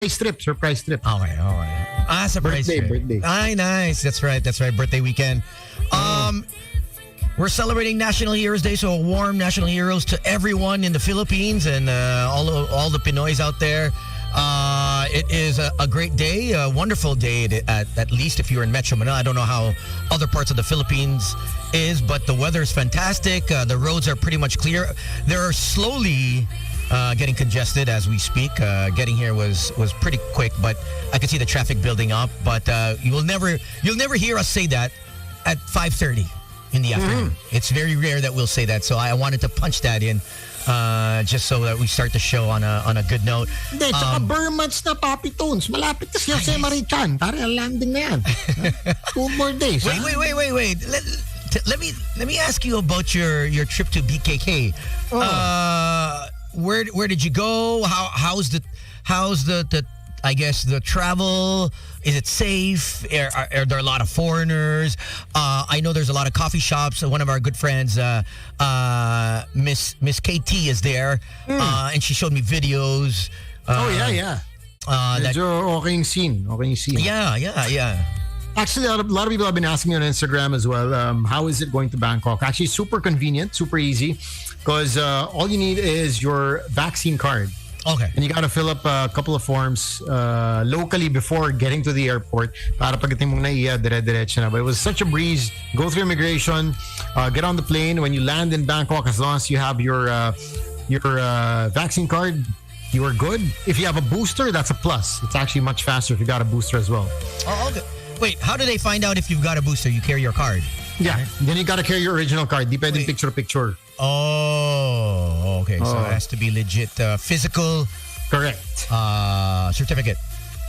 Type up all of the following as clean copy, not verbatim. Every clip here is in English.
Trip. Surprise trip. Okay. Surprise Birthday. Ay, nice. That's right. Birthday weekend. We're celebrating National Heroes Day, so a warm National Heroes to everyone in the Philippines and all the Pinoys out there. It is a great day, a wonderful day, at least if you're in Metro Manila. I don't know how other parts of the Philippines is, but the weather is fantastic. The roads are pretty much clear. They're slowly getting congested as we speak. Getting here was pretty quick, but I could see the traffic building up. But you'll never hear us say that at 5:30 in the afternoon. It's very rare that we'll say that. So I wanted to punch that in. Just so that we start the show on a good note. Hindi, tsaka Burmans na Papi Tones. Malapit na siya sa Marichan. Parang landing na yan. 2 more days. Wait. Let me ask you about your trip to BKK. Where did you go? How's the I guess the travel? Is it safe? Are there a lot of foreigners? I know there's a lot of coffee shops. One of our good friends, Miss KT, is there, and she showed me videos. Yeah. Medyo okay yung scene. Yeah. Actually, a lot of people have been asking me on Instagram as well, how is it going to Bangkok? Actually, super convenient, super easy, because all you need is your vaccine card. Okay. And you got to fill up a couple of forms locally before getting to the airport para pagdating mong naiya, dire-diretso na. But it was such a breeze. Go through immigration, get on the plane. When you land in Bangkok, as long as you have your vaccine card, you are good. If you have a booster, that's a plus. It's actually much faster if you got a booster as well. Oh, okay. Wait, how do they find out if you've got a booster? You carry your card? Yeah. Right? Then you got to carry your original card. Di pwedeng picture. Oh, okay. So it has to be legit physical. Correct. Certificate.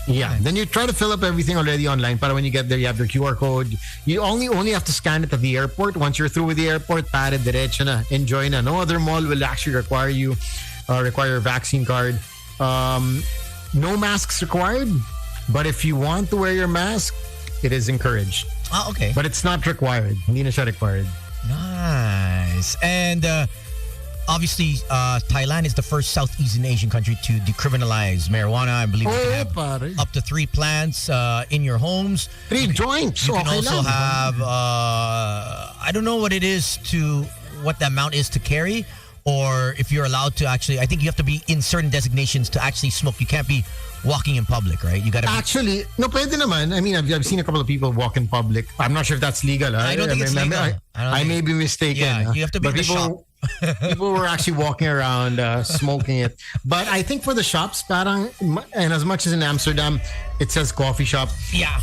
Yeah. Then you try to fill up everything already online. Para when you get there, you have your QR code. You only have to scan it at the airport. Once you're through with the airport, pare diretso na. Enjoy na. No other mall will actually require a vaccine card. No masks required. But if you want to wear your mask, it is encouraged. Okay. But it's not required. Hindi na siya required. Nice. And obviously, Thailand is the first Southeast Asian country to decriminalize marijuana. I believe you can have up to 3 plants in your homes. 3 joints. You can also have, I don't know what the amount is to carry, or if you're allowed to actually, I think you have to be in certain designations to actually smoke. You can't be walking in public, right? You got to actually, no, pwede naman. I mean, I've seen a couple of people walk in public. I'm not sure if that's legal. I don't think it's legal. I may be mistaken. Yeah, you have to be in the shop. People were actually walking around smoking it. But I think for the shops, parang, and as much as in Amsterdam, it says coffee shop. Yeah.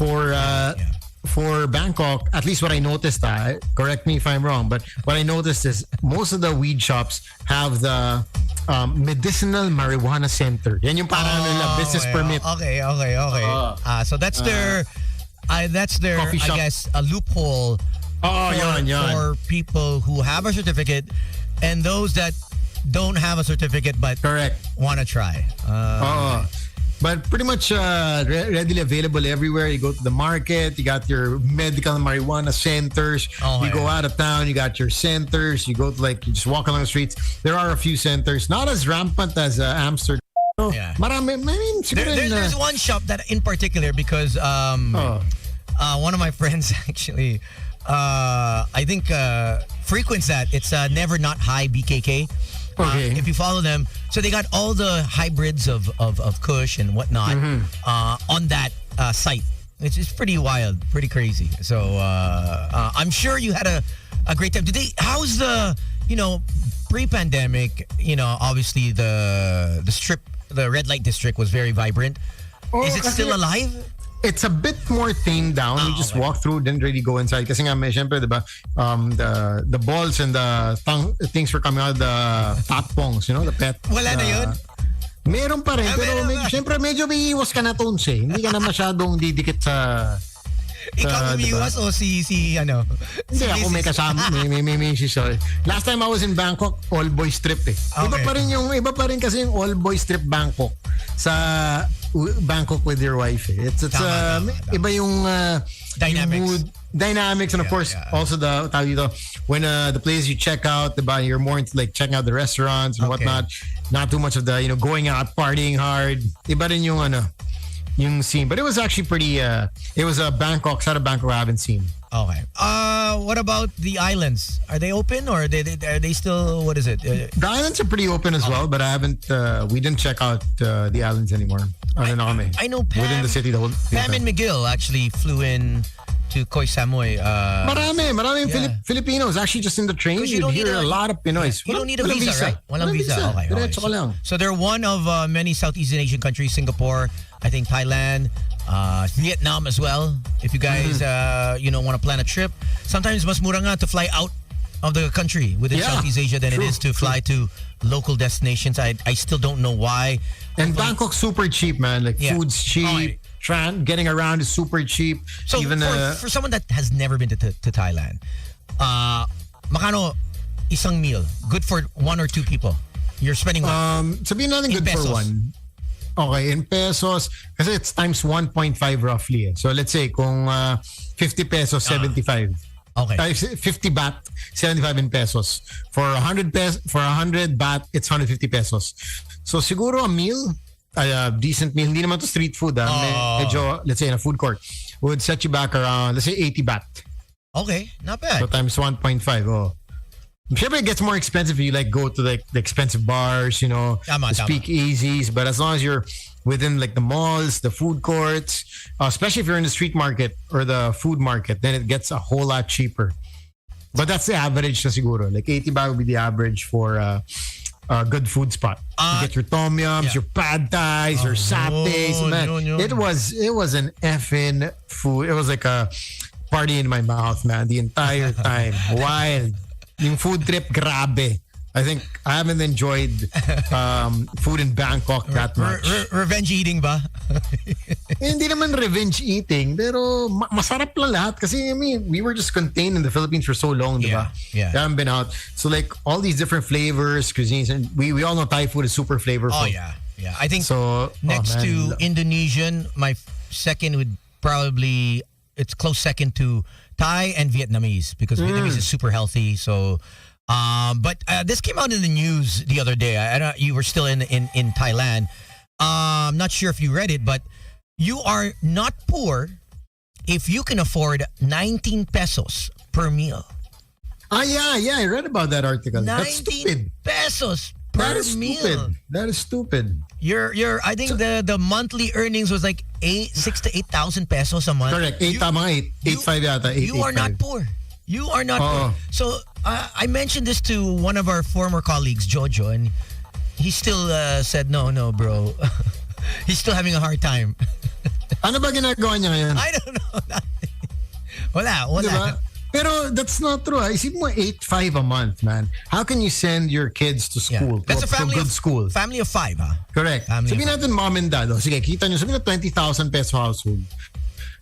For Bangkok, at least what I noticed, correct me if I'm wrong, but what I noticed is most of the weed shops have the medicinal marijuana center. Yan yung parang business permit. Okay. So that's their coffee shop. I guess, a loophole for people who have a certificate and those that don't have a certificate but want to try. But pretty much readily available everywhere. You go to the market, you got your medical marijuana centers. You go out of town, you got your centers. You go to you just walk along the streets. There are a few centers, not as rampant as Amsterdam. Yeah. Marami, I mean, there's one shop that in particular because one of my friends actually, I think frequents that. It's Never Not High BKK. Okay. If you follow them, so they got all the hybrids of Kush and whatnot on that site. It's pretty wild, pretty crazy. So I'm sure you had a great time. How's the pre-pandemic? Obviously the strip, the red light district was very vibrant. Is it still alive? It's a bit more tamed down. We just walk through, didn't really go inside. Kasi nga, syempre, diba, the balls and the things were coming out, the patpongs, the pet. Wala na yun? Meron pa rin. Pero syempre, medyo may iwas ka na tones eh. Hindi ka na masyadong didikit sa... Ikaw umiwas o si ano? Hindi, ako may kasama. May siya. Last time I was in Bangkok, all boys trip eh. Okay. Iba pa rin kasi yung all boys trip Bangkok sa Bangkok with your wife. It's Tama. iba yung Dynamics. yung mood, dynamics, and of course also the tawag dito, when the place you check out, diba, you're more into like checking out the restaurants and whatnot. Not too much of the going out partying hard. Iba rin yung scene, but it was actually pretty. It was a Bangkok, side of Bangkok I haven't seen. Okay. What about the islands? Are they open or are they still? What is it? The islands are pretty open as well, but I haven't. We didn't check out the islands anymore. I know Pam, within the city. Pam and McGill actually flew in to Koh Samui. Marami Filipinos actually just in the train. You hear a lot of Pinoys. You don't need a visa, right? Walang visa. Okay. Diretso ka lang. So they're one of many Southeast Asian countries. Singapore, I think Thailand, Vietnam as well. If you guys want to plan a trip, sometimes mas mura nga to fly out of the country within Southeast Asia than it is to fly to local destinations. I still don't know why. And Bangkok's super cheap, man. Like food's cheap. Getting around is super cheap. So even for someone that has never been to Thailand, makano isang meal good for one or two people? You're spending what? Sabihin natin good pesos. for one. Okay, in pesos, kasi it's times 1.5 roughly. So let's say kung 50 pesos, 75. Okay. 50 baht, 75 in pesos. For 100 baht, it's 150 pesos. So siguro a meal, a decent meal, hindi naman to street food. Medyo, let's say in a food court, would set you back around, let's say 80 baht. Okay, not bad. So times 1.5. Oh. Siyempre, it gets more expensive if you like go to like the expensive bars, the speakeasies. But as long as you're within like the malls, the food courts, especially if you're in the street market or the food market, then it gets a whole lot cheaper. But that's the average na siguro. Like 80 baht would be the average for a good food spot. You get your tom yums, your pad thais, your satés. Man, it was an effing food. It was like a party in my mouth, man, the entire time. Wild. Yung food trip, grabe. I think I haven't enjoyed food in Bangkok that much. Revenge eating ba? Hindi naman revenge eating, pero masarap lang lahat. Kasi we were just contained in the Philippines for so long, diba? Yeah. We haven't been out. So like all these different flavors, cuisines, and we all know Thai food is super flavorful. Oh yeah. I think so. Next to Indonesian, my second would probably, it's close second to Thai and Vietnamese, because Vietnamese is super healthy. So, but this came out in the news the other day. I don't. You were still in Thailand. I'm not sure if you read it, but you are not poor if you can afford 19 pesos per meal. Yeah, I read about that article. 19 That's stupid. Pesos per meal. That is stupid. I think the monthly earnings was like 6,000 to 8,000 pesos a month. Correct. 8.5 yata. You are not poor. You are not poor. So I mentioned this to one of our former colleagues, Jojo, and he still said, no, bro. He's still having a hard time. Ano ba ginagawa niya ngayon? I don't know. Wala. Diba? Pero that's not true. Isip mo 8.5 a month, man. How can you send your kids to school? That's a family good school. Family of 5, ha? Correct. Sabihin natin mom and dad. Sige, kita nyo. Sabihin na 20,000 peso household.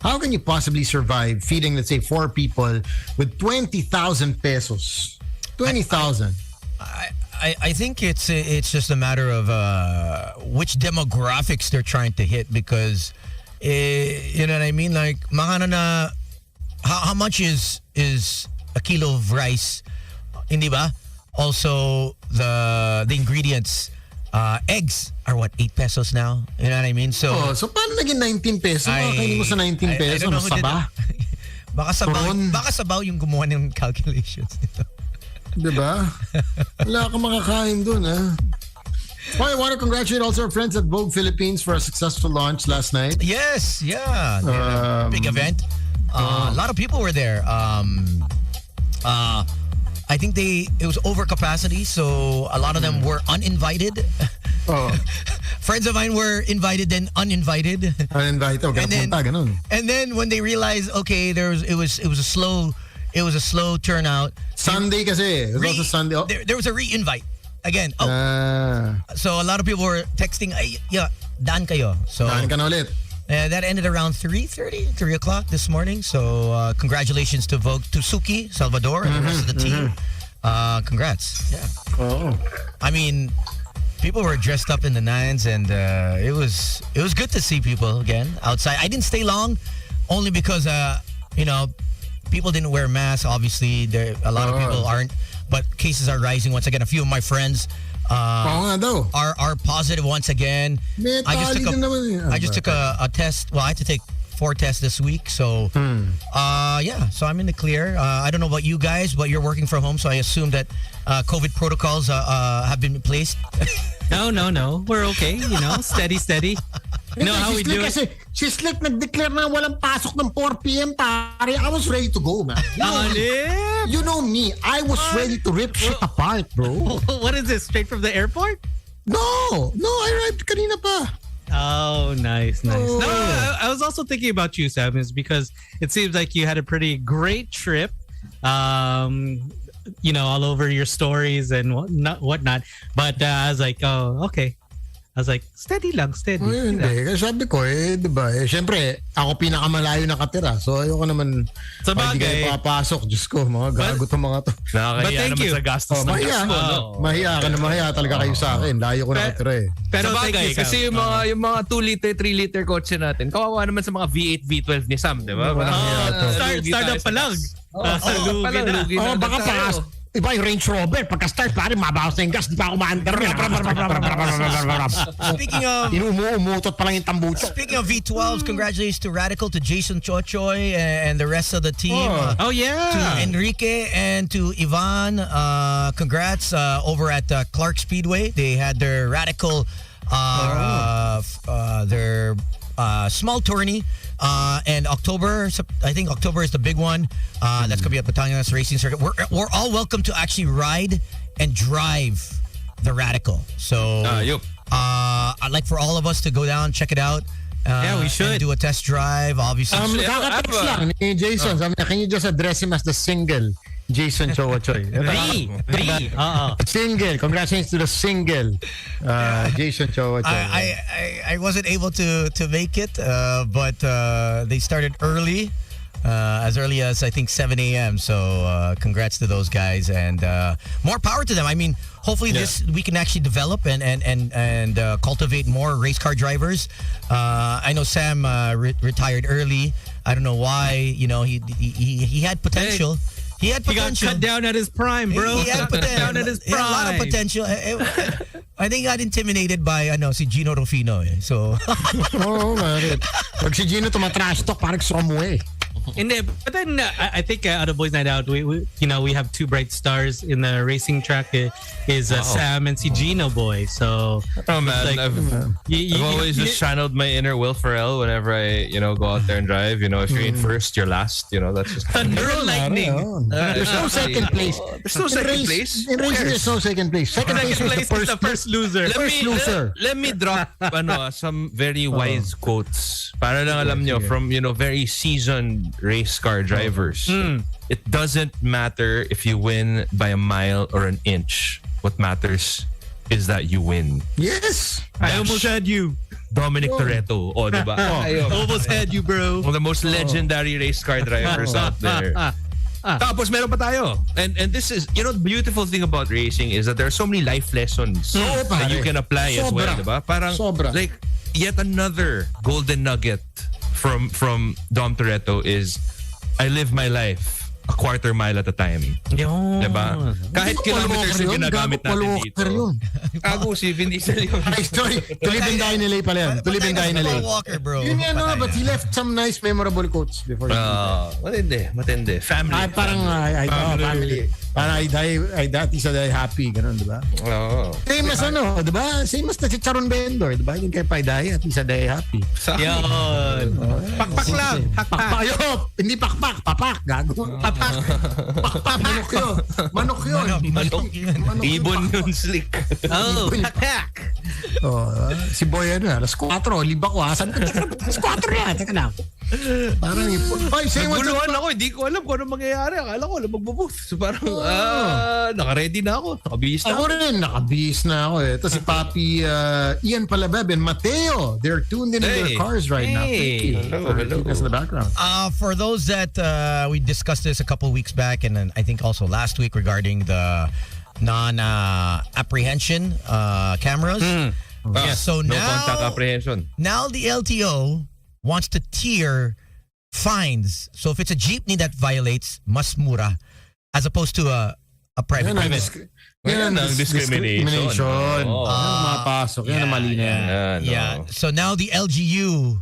How can you possibly survive feeding, let's say, 4 people with 20,000 pesos? 20,000. I think it's just a matter of which demographics they're trying to hit, because you know what I mean? Like, makano how much is a kilo of rice? Hindi ba? Also, the ingredients, eggs are what, 8 pesos now? You know what I mean? So paano naging 19 pesos? Kainin mo sa 19 pesos? Ano saba? Baka sabaw yung gumawa ng calculations nito. Diba? Wala ka makakain dun, ha? Well, I want to congratulate also our friends at Vogue Philippines for a successful launch last night. Yes, yeah. Big event. A lot of people were there. I think it was over capacity, so a lot of them were uninvited. Friends of mine were invited, then uninvited. Uninvited, okay. And then when they realized, okay, it was a slow turnout. Sunday kasi. It was also Sunday. There was a re-invite again. So a lot of people were texting, daan kayo. So daan ka na ulit. That ended around 3 o'clock this morning. So congratulations to Vogue, to Suki, Salvador, and the rest of the team. Congrats. Yeah. Oh. I mean, people were dressed up in the nines, and it was good to see people again outside. I didn't stay long, only because people didn't wear masks. Obviously, a lot of people aren't, but cases are rising once again. A few of my friends are positive once again. I just took a test. Well, I had to take 4 tests this week, so so I'm in the clear. I don't know about you guys, but you're working from home, so I assume that COVID protocols have been placed. No. We're okay. Steady. You know how we do it? Kasi si Slick nag-declare na walang pasok ng 4 p.m. pare. I was ready to go, man. You know me. I was ready to rip shit apart, bro. What is this? Straight from the airport? No, I arrived kanina pa. Oh, nice. Oh. No, I was also thinking about you, Sam, is because it seems like you had a pretty great trip. All over your stories and whatnot. But I was like, oh, okay. I was like, steady lang. Oh, hindi. Kasi sabi ko, diba? Siyempre, ako pinakamalayo nakatira. So, ayoko naman hindi kayo papasok. Diyos ko, mga gago to mga to. Nakakahiya naman sa gastos ng gas mo, no? Mahiya ka na mahiya talaga kayo sa akin. Layo ko nakatira eh. Pero bagay, kasi yung mga 2 liter, 3 liter kotse natin, kawawa naman sa mga V8, V12 ni Sam, di ba? Start up pa lang. Lugi na. Baka pa iba yung Range Rover. Pagka-start, pare, mabawas na yung gas. Di pa ako maandar. Umuutot pa lang yung tambucho. Speaking of V12s, congratulations to Radical, to Jason Chochoy, and the rest of the team. Oh, yeah. To Enrique and to Ivan. Congrats over at Clark Speedway. They had their Radical, their small tourney. And October, I think October is the big one. That's going to be at Batangas Racing Circuit. We're all welcome to actually ride and drive the Radical. So I'd like for all of us to go down, check it out. Yeah, we should. And do a test drive, obviously. Nakaka-text lang ni Jason. Can you just address him as the single Jason Chowachoy? Single. Congratulations to the single Jason Chowachoy. I wasn't able to make it, but they started early. As early as I think 7 a.m. So congrats to those guys, and more power to them. I mean, hopefully we can actually develop and cultivate more race car drivers. I know Sam retired early. I don't know why. He had potential. He had potential. He got cut down at his prime, bro. He had potential. He had a lot of potential. I think he got intimidated by si Gino Rufino. So. man. Pag si Gino tumatrash talk, parang Somwe. But then I think out of Boys Night Out, we have 2 bright stars in the racing track. Is Sam and si Gino boy. So man, like, I've always just channeled my inner Will Ferrell whenever I go out there and drive. If you're in first, you're last. That's just thunder and lightning. There's no second place. There's no second place. In racing, there's no second place. Second place is the first loser. Let me drop some very wise quotes. Para lang alam nyo from very seasoned race car drivers. It doesn't matter if you win by a mile or an inch. What matters is that you win. Yes. I almost had you. Dominic Toretto. Diba? Almost had you, bro. One of the most legendary race car drivers out there. Tapos meron pa tayo. And this is, the beautiful thing about racing is that there are so many life lessons that you can apply as well, diba? Parang like yet another golden nugget from Dom Toretto is I live my life a quarter mile at a time. Diba? Kahit kilometers yung ginagamit natin dito. Kago si Vin Diesel yun. Ay, sorry. Tulibendahin nila pala yan. Tulibendahin nila. Walker, bro. Yun yan, but he left some nice memorable quotes before. Matindi. Family. Parang family. Parang I dati sa die happy, ganun, di ba? Same as di ba? Same as na si Charon Bendor, di ba? Yung kay Paiday at isa die happy. Yun. Pakpak lang. Pakpak. Hindi pakpak. Papak. Gago. Papak. Manok yun. Ibon yun, Slick. Pakpak. Si Boy alas 4. Liba ko, asan ka? Alas 4 yan. Teka lang. Parang naguluhan ako, hindi ko alam kung ano mangyayari. Akala ko magbo-booth. So parang naka-ready na ako. Nakabihis na ako. Rin, nakabihis na ako eh. Ito si Papi Ian Palabeb and Mateo. They're tuned in their cars right now. Hello. That's in the background. For those that we discussed this a couple weeks back, and then I think also last week regarding the non-apprehension cameras. So no contact apprehension. Now the LTO wants to tier fines. So if it's a jeepney that violates, mas mura, as opposed to a private. Yan ang discrimination. Yan mapasok. Yan ang mali na yan. Yeah. So now the LGU,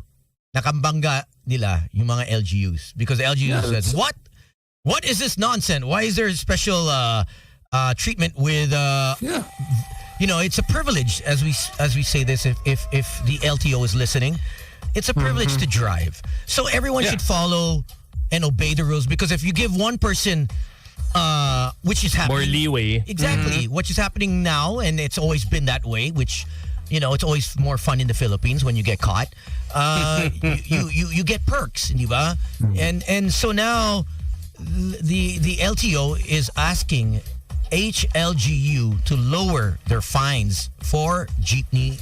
nakambangga nila yung mga LGUs. Because the LGU says, what is this nonsense? Why is there a special treatment with, you know, it's a privilege, as we say this, if the LTO is listening. It's a privilege to drive. So everyone should follow and obey the rules, because if you give one person which is happening, more leeway. Exactly. Which is happening now, and it's always been that way, which, you know, it's always more fun in the Philippines when you get caught. You get perks, di ba? And so now the LTO is asking HLGU to lower their fines for jeepney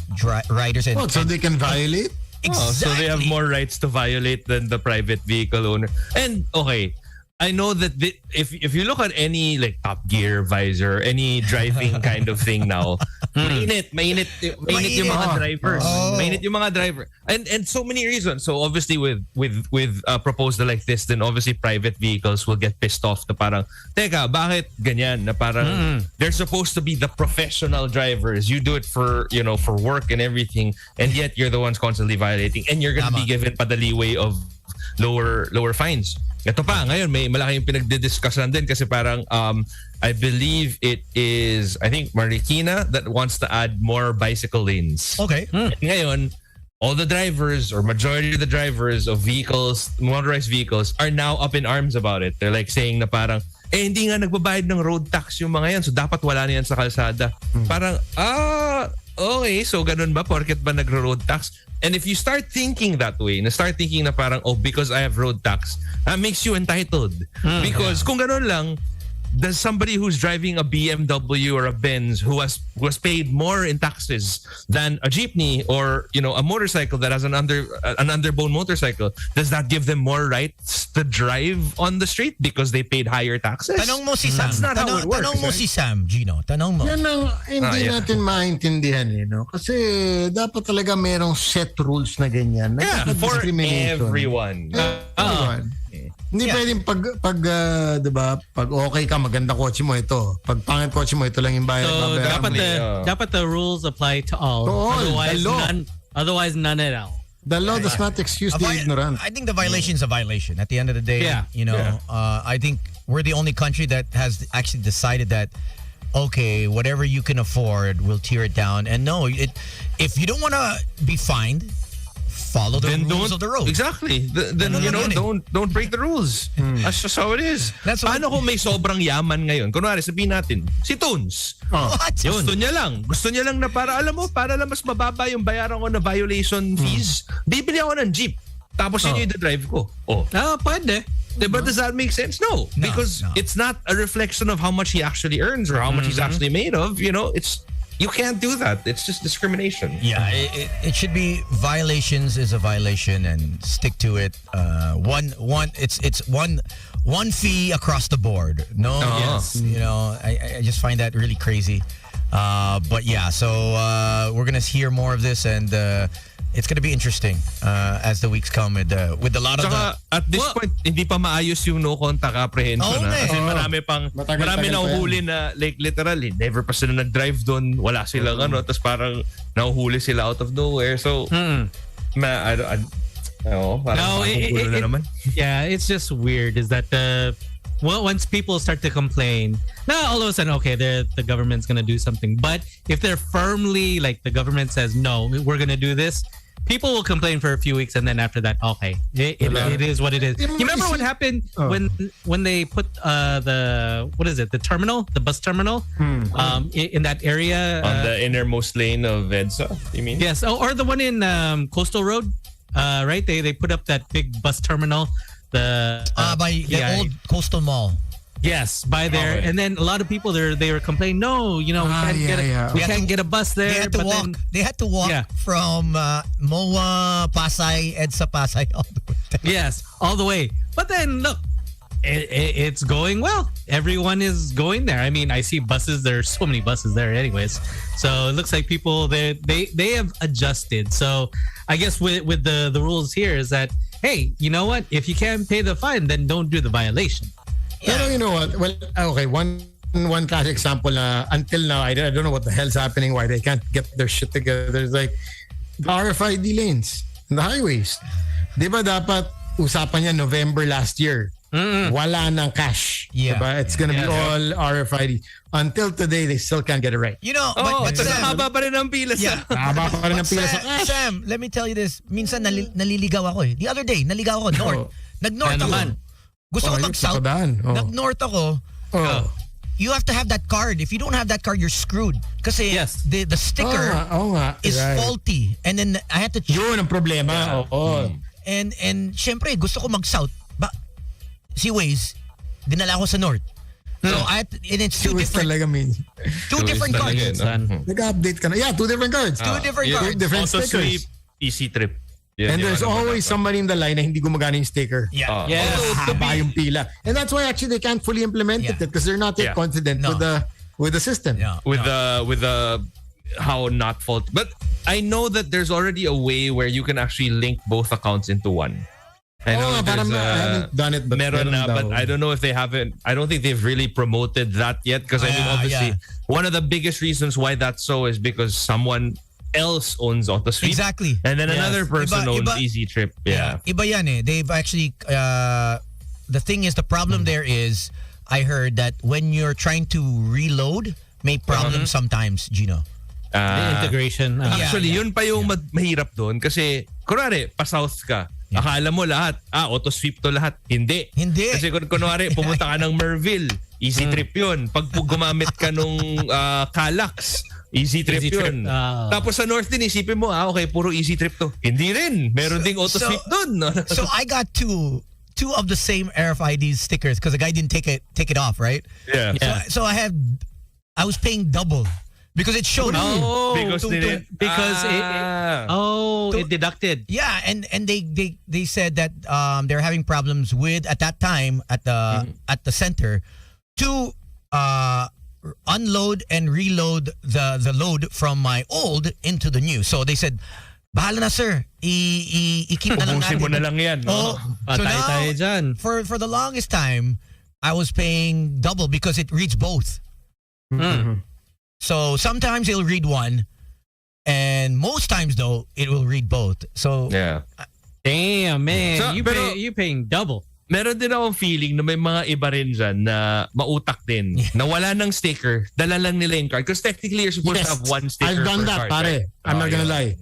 riders. So they can violate? Exactly. So they have more rights to violate than the private vehicle owner. And okay, I know that if you look at any like Top Gear, Visor, any driving kind of thing now, mainit yung mga drivers. Mainit yung mga driver. And so many reasons. So obviously with a proposal like this, then obviously private vehicles will get pissed off na parang, teka, bakit ganyan? Na parang they're supposed to be the professional drivers. You do it for, you know, for work and everything, and yet you're the ones constantly violating, and you're gonna be given pa the leeway of lower fines. Ito pa, ngayon may malaking pinagdidiscussion din kasi parang I believe it is, I think Marikina that wants to add more bicycle lanes. Okay. And ngayon, all the drivers or majority of the drivers of vehicles, motorized vehicles, are now up in arms about it. They're like saying na parang, hindi nga nagbabayad ng road tax yung mga yan, so dapat wala na yan sa kalsada. Parang, okay, so ganun ba? Porket ba nagro-road tax? And if you start thinking that way, start thinking na parang, because I have road tax, that makes you entitled. Because kung ganun lang, does somebody who's driving a BMW or a Benz who was paid more in taxes than a jeepney or, you know, a motorcycle that has an underbone motorcycle, does that give them more rights to drive on the street because they paid higher taxes? Tanong mo si Sam. That's not how it works. Tanong mo si Sam, Gino. Tanong mo. Yan ang hindi natin maintindihan, no? Kasi dapat talaga merong set rules na ganyan. For everyone. Everyone. Hindi pwedeng pag diba, pag okay ka, maganda kotse mo ito. Pag pangit kotse mo, ito lang yung bayad. So dapat the rules apply to all. To all. Otherwise none at all. The law does not excuse the ignorant. I think the violation is a violation. At the end of the day, you know, I think we're the only country that has actually decided that, okay, whatever you can afford, we'll tear it down. And no, if you don't want to be fined, follow the rules of the road. Exactly. Then you know, don't break the rules. That's just how it is. Paano kung may sobrang yaman ngayon? Kunwari, sabihin natin, si Toons. What? Gusto niya lang na para, alam mo, para lang mas mababa yung bayaran ko na violation fees, bibili ako ng jeep. Tapos yun yung drive ko. Pwede. But does that make sense? No. Because it's not a reflection of how much he actually earns or how much he's actually made of. You know, you can't do that. It's just discrimination. Yeah, it should be violations is a violation and stick to it. It's one fee across the board. No, you know, I just find that really crazy. But yeah, so we're gonna hear more of this, and it's gonna be interesting as the weeks come with a lot of the. At this point, hindi pa maayos yung no contact apprehension. Kasi marami na uhuli na like literally never pa sila nag-drive doon, wala silang tapos parang nahuhuli sila out of nowhere. So yeah, it's just weird is that once people start to complain, now all of a sudden, okay, the government's going to do something. But if they're firmly, like the government says, no, we're going to do this, people will complain for a few weeks, and then after that, okay, it is what it is. You remember what happened when they put the terminal, the bus terminal, in that area on the innermost lane of EDSA? You mean? Yes, or the one in Coastal Road, right? They put up that big bus terminal. By the old Coastal Mall. Yes, by there, and then a lot of people they were complaining. No, you know, we can't get a bus there. They had to walk from MOA, Pasay, EDSA Pasay all the way. Yes, all the way. But then look, It's going well. Everyone is going there. I mean, I see buses. There's so many buses there, anyways. So it looks like people they have adjusted. So I guess with the rules here is that, hey, you know what? If you can't pay the fine, then don't do the violation. Pero you know what? Well, okay, one classic example na until now, I don't know what the hell's happening, why they can't get their shit together. It's like the RFID lanes in the highways. Di ba dapat usapan niya November last year? Wala nang cash. Yeah. Diba? It's gonna be all RFID. Until today, they still can't get it right. You know, but Sam, haba pa rin ang pila sa... Haba pa rin ang pila sa cash. Sam, let me tell you this. Minsan naliligaw ako eh. The other day, naligaw ako north. Nag-north ako. naman. Gusto ko mag-south. Nag-north ako. You have to have that card. If you don't have that card, you're screwed. Kasi the sticker is faulty. And then I had to... Yun ang problema. And syempre, gusto ko mag-south. Si Waze, dinala ko sa north. So and it's two different cards. Nag-update ka na. Yeah, two different cards. Two different cards. Different Auto stickers. sweep, easy trip. And there's always somebody in the line na hindi gumagana yung sticker. Yeah. Haba yung pila. And that's why actually they can't fully implement it because they're not yet confident with the system. Yeah. With the how not fault. But I know that there's already a way where you can actually link both accounts into one. I know I haven't done it, but meron na, but I don't know if they haven't. I don't think they've really promoted that yet because I mean, obviously, one of the biggest reasons why that's so is because someone else owns AutoSweep. Exactly. And then another person owns Easy Trip. Yeah. Iba yan eh. They've actually, the thing is, the problem there is, I heard that when you're trying to reload, may problem sometimes, Gino. The integration. Actually, yun pa yung mahirap doon kasi, kunwari, pa-south ka. Akala mo lahat, auto-sweep to lahat. Hindi. Kasi kunwari, pumunta ka ng Merville, easy trip yun. Pag gumamit ka nung Calax, easy trip yun. Tapos sa North din, isipin mo, okay, puro easy trip to. Hindi rin. Meron ding auto-sweep dun. So I got two of the same RFID stickers because the guy didn't take it off, right? Yeah. So I was paying double. Because it showed it deducted. Yeah, and they said that they're having problems with at that time at the center to unload and reload the load from my old into the new. So they said, bahala na sir, i-keep na lang natin. Ubusin mo na lang yan. So now, for the longest time, I was paying double because it reads both. So sometimes it'll read one, and most times though it will read both. So damn man, So, you paying double. Meron din akong feeling na may mga iba rin dyan na mautak din. Na wala ng sticker, dala lang nila yung card. Because technically, you're supposed to have one sticker I've done that, per card. pare. Right? I'm not gonna lie.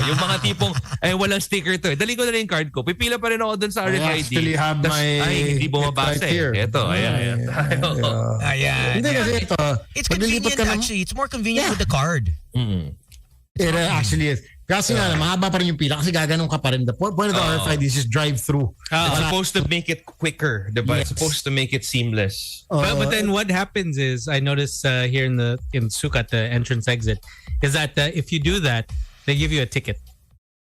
Yung mga tipong, walang sticker to. Dali ko na rin yung card ko. Pipila pa rin ako dun sa RFID. I actually have my... hindi bumabasa right here. Ito, ayan. Hindi kasi ito. It's convenient actually. It's more convenient with the card. It actually is. Kasi nga, mahaba pa rin yung pila kasi gaganon ka pa rin. The point of the RFID is just drive through. It's supposed to make it quicker, diba? It's supposed to make it seamless. But then what happens is, I notice here in Sukat, the entrance exit, is that if you do that, they give you a ticket.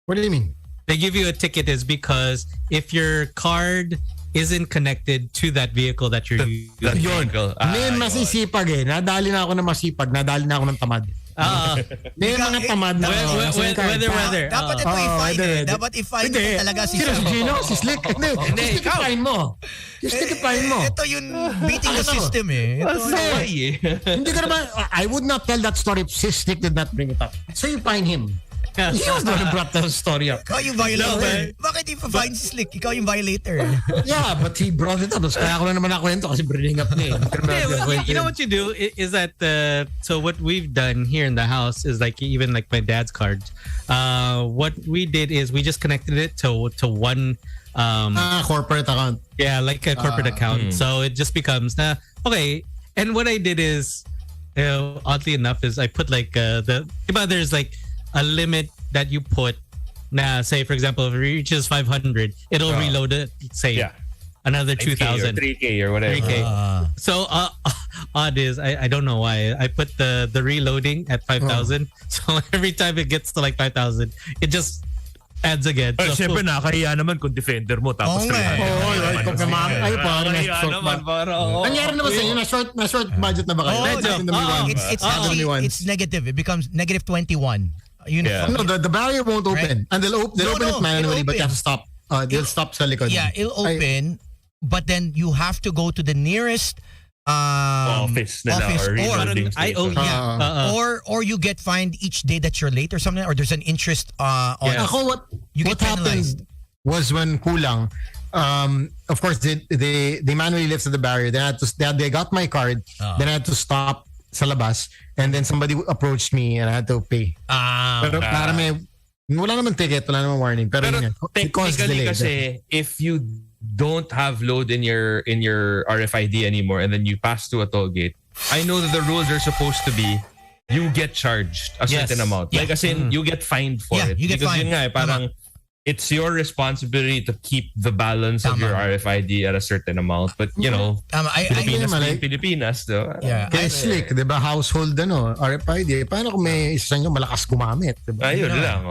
What do you mean? They give you a ticket is because if your card isn't connected to that vehicle that you're using. Yun. May masisipag eh. Nadali na ako ng masipag. Nadali na ako ng tamad. May mga tamad na Whether. Dapat ito i-fine eh. Dapat i-fine mo talaga si Sino? Si Gino? Si Slick? Hindi. Slick i-fine mo. Slick i-fine mo. Ito yung beating the system eh. Hindi ka naman, I would not tell that story if si Slick did not bring it up. So you fine him. He was the one who brought the story up. Ikaw yung violator. Bakit i-fine si Slick? Ikaw yung violator. Yeah, but he brought it up. Kaya ako na naman nakwento kasi bringing up niya. You know what you do is that so what we've done here in the house is like even like my dad's card. What we did is we just connected it to one corporate account. Yeah, like a corporate account. So it just becomes okay. And what I did is oddly enough is I put like there's like a limit that you put. Now, say for example, if it reaches 500, it'll reload it. Say another 2,000, 3K or whatever. 3K. So odd is I don't know why I put the reloading at 5,000. So every time it gets to like 5,000, it just Ads again. Siyempre, nakakahiya naman kung defender mo tapos Oo nga eh. 300. Oo, right. Kung kamang, ay, parang Nakakahiya short naman, ba? parang, Nangyari na ba sa inyo? Na short budget na ba kayo? Oh, Medyo. it's actually it's negative. It becomes negative 21. Uniform. No, the barrier won't open. Right. And they'll open it manually, it'll but you have open. to stop. They'll stop sa likod. Yeah, it'll open, but then you have to go to the nearest office nila or reloading station. or you get fined each day that you're late or something, or there's an interest on Yes. Ako, you what get penalized. happened was when kulang, of course, they manually lifted the barrier. They got my card. Then I had to stop sa labas. And then somebody approached me and I had to pay. Pero para wala naman ticket, wala naman warning. Pero it caused technically delay. kasi, if you don't have load in your RFID anymore and then you pass to a toll gate, I know that the rules are supposed to be you get charged a certain amount. Yeah. Like as in, you get fined for it. You get because fined. yun nga eh, parang it's your responsibility to keep the balance of your RFID at a certain amount. But you know, Pilipinas being Pilipinas, though. Yeah. Kaya slick, di ba? Household RFID. Paano kung may isa nyo malakas gumamit? Diba? Ayun lang.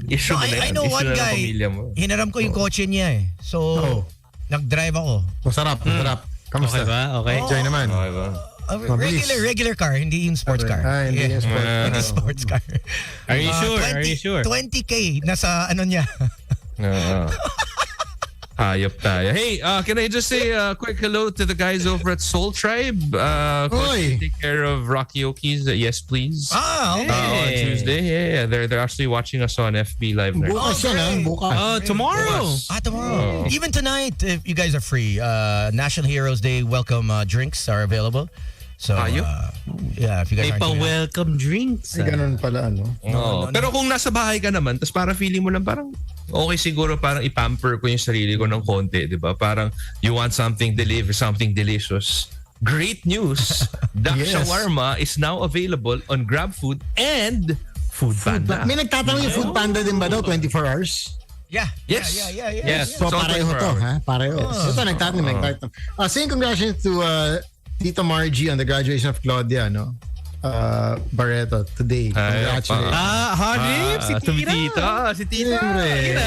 Issue No, na yan. I know Issue one na ng guy. pamilya mo. Hinaram ko yung kotse niya eh. So, nag-drive ako. Masarap. Kamusta? Okay ba? Okay. Enjoy naman. Okay ba? Regular car, hindi yung sports car. Hindi yung sports car. Hindi sports car. Are you sure? Are you sure? 20K nasa ano niya. Hayop tayo. Hey, can I just say a quick hello to the guys over at Soul Tribe? Take care of Rocky Okies. Yes, please. Okay. On Tuesday. Yeah, they're actually watching us on FB Live. Bukas yan, bukas. Tomorrow. Tomorrow. Even tonight, if you guys are free, National Heroes Day welcome drinks are available. So, yeah, if you guys May aren't doing pa-welcome drinks. Ay, ganun pala, ano? Pero kung nasa bahay ka naman, tapos parang feeling mo lang parang okay siguro parang ipamper ko yung sarili ko ng konti, di ba? Parang you want something something delicious. Great news! Dak Shawarma is now available on GrabFood and Food Panda. May nagtatanong yung Food Panda din ba daw 24 hours? Yeah. Yes. Yes. So, pareho to, ha? Pareho. Ito, nagtatanong. Saying congratulations to Tita Margie on the graduation of Claudia, no? Barreto today. Congratulations. Hanip, si Tita. Si Tita. Siyempre.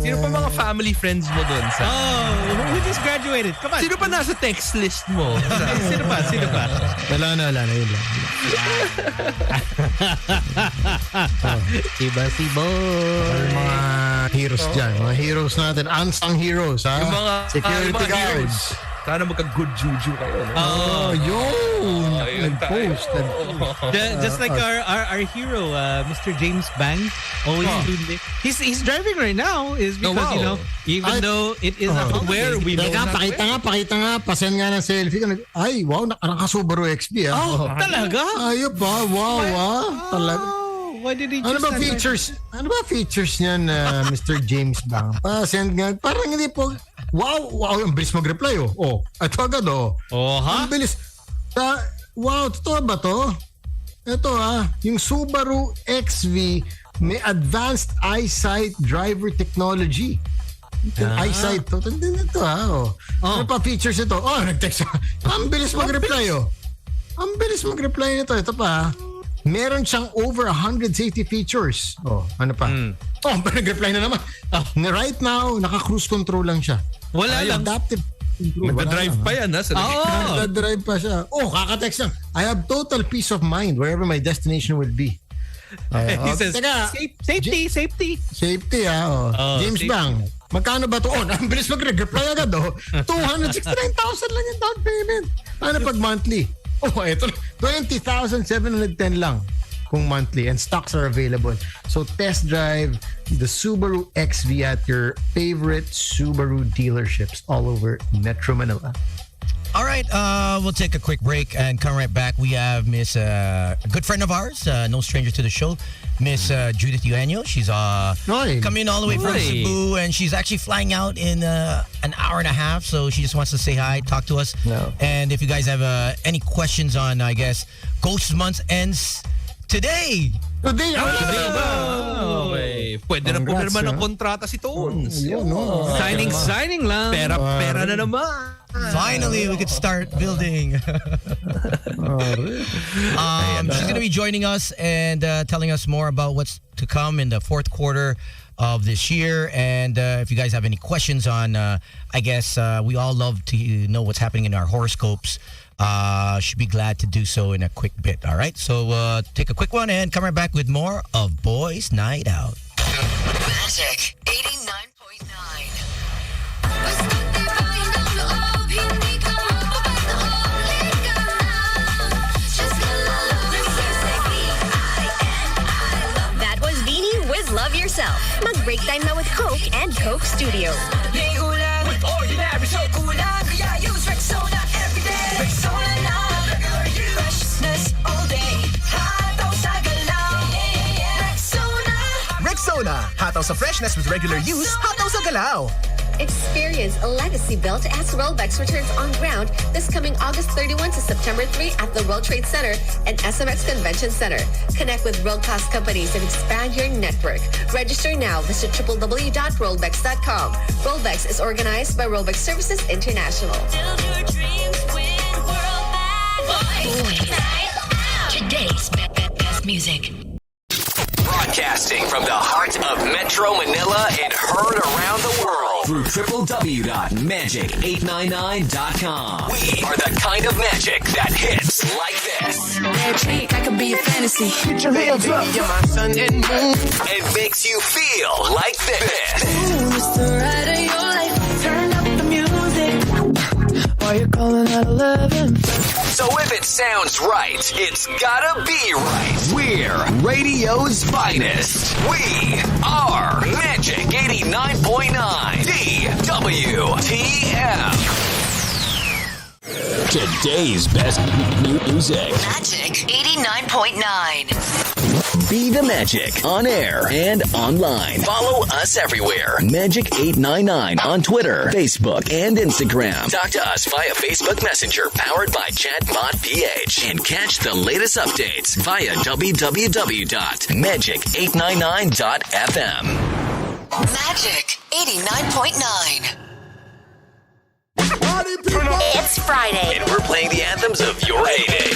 Sino pa mga family friends mo dun? Who just graduated? Come on. Sino pa nasa text list mo? Sino pa? Wala na. Yun lang. Si boy. Yung mga heroes dyan. Mga heroes natin. Unsung heroes, ha? Yung mga security mga guards. heroes. Sana magka-good juju kayo. No? Yun. Ayun Nag-post. Just like our hero, Mr. James Bang, always tuned in. He's driving right now is because you know even though it is a where we know Teka, pakita nga. Pasend nga ng selfie. Ay, wow, naka-Subaru XB, ha? talaga? Ayop, ha? Wow, Talaga. Why did he Ano ba features niyan, Mr. James Bang? Send nga. Parang hindi po. Wow, ang bilis mag-reply, oh. Ito agad, oh. Ang bilis. Wow, totoo ba to? Ito, yung Subaru XV may advanced eyesight driver technology. Eyesight to. Tandaan ito, oh. Ano pa features ito? Nag-text. Ang bilis mag-reply, oh. Ang bilis mag-reply nito. Ito pa, meron siyang over 100 safety features. Ano pa? Nag-reply na naman. Right now, naka-cruise control lang siya. Wala lang. Adaptive control. Nagda-drive pa yan, ha? Nagda-drive pa siya. Kaka-text lang. I have total peace of mind wherever my destination will be. He says, teka, safety. Safety, James safety. Bang, magkano ba to? Ang bilis mag-reply agad, 269,000 lang yung down payment. Ano pag monthly? Ito 20,710 lang kung monthly, and stocks are available. So test drive the Subaru XV at your favorite Subaru dealerships all over Metro Manila. All right, we'll take a quick break and come right back. We have Miss, a good friend of ours, no stranger to the show, Miss Judith Eugenio. She's coming all the way from Cebu, and she's actually flying out in an hour and a half. So she just wants to say hi, talk to us. No. And if you guys have any questions on, I guess, Ghost Month ends today. Today, Pwede na pumirma ng kontrata si Tones. Signing lang. Pera na naman. Finally, we could start building. She's going to be joining us and telling us more about what's to come in the fourth quarter of this year. And if you guys have any questions on, I guess we all love to know what's happening in our horoscopes. Should be glad to do so in a quick bit. All right, so take a quick one and come right back with more of Boys Night Out. Magic 89.9. That was Beanie with Love Yourself. Mag-break time na with Coke and Coke Studio. With ordinary so kulang, kaya use Rexona every day. Rexona na, regular use. Freshness all day, hataw sa galaw. Rexona, hataw sa freshness with regular use, hataw sa galaw. Experience a legacy built as Rolex returns on ground this coming August 31 to September 3 at the World Trade Center and SMX Convention Center. Connect with world-class companies and expand your network. Register now. Visit www.rolex.com. Rolex is organized by Rolex Services International. Build your dreams with Boys Night Out. Today's best music. Broadcasting from the heart of Metro Manila and heard around the world through www.magic899.com. We are the kind of magic that hits like this. Magic, I could be a fantasy. Put your hands up. You're my sun and moon. And makes you feel like this. Ooh, it's the ride of your life. Turn up the music. Why you calling at 11? So if it sounds right, it's gotta be right. We're radio's finest. We are Magic 89.9 DWTM. Today's best music. Magic 89.9. Be the Magic on air and online. Follow us everywhere. Magic899 on Twitter, Facebook, and Instagram. Talk to us via Facebook Messenger powered by Chatbot PH. And catch the latest updates via www.magic899.fm. Magic 89.9. It's Friday. And we're playing the anthems of your heyday.